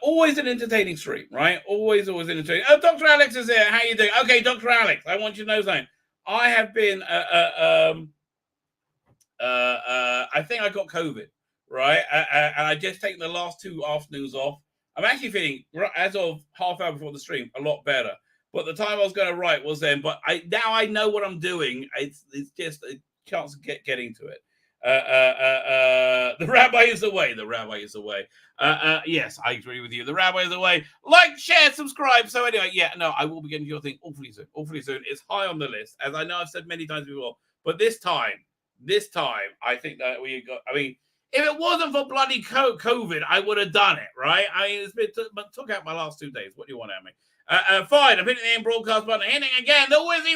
always an entertaining stream, right? Always entertaining. Oh, Dr. Alex is there. How you doing? Okay, Dr. Alex, I want you to know something. I have been. I think I got COVID, right? And I just taken the last 2 afternoons off. I'm actually feeling, as of half hour before the stream, a lot better. But the time I was going to write was then. But now I know what I'm doing. It's just a chance of getting to it. The Rabbi is away. The Rabbi is away. Yes, I agree with you. The Rabbi is away. Like, share, subscribe. So anyway, yeah, no, I will be getting to your thing awfully soon. Awfully soon. It's high on the list, as I know I've said many times before. But this time, This time, I think that we got. I mean, if it wasn't for bloody COVID, I would have done it, right? I mean, it's been took out my last 2 days. What do you want at me? Fine. I'm hitting the end broadcast button. Hitting again. The Wizzy.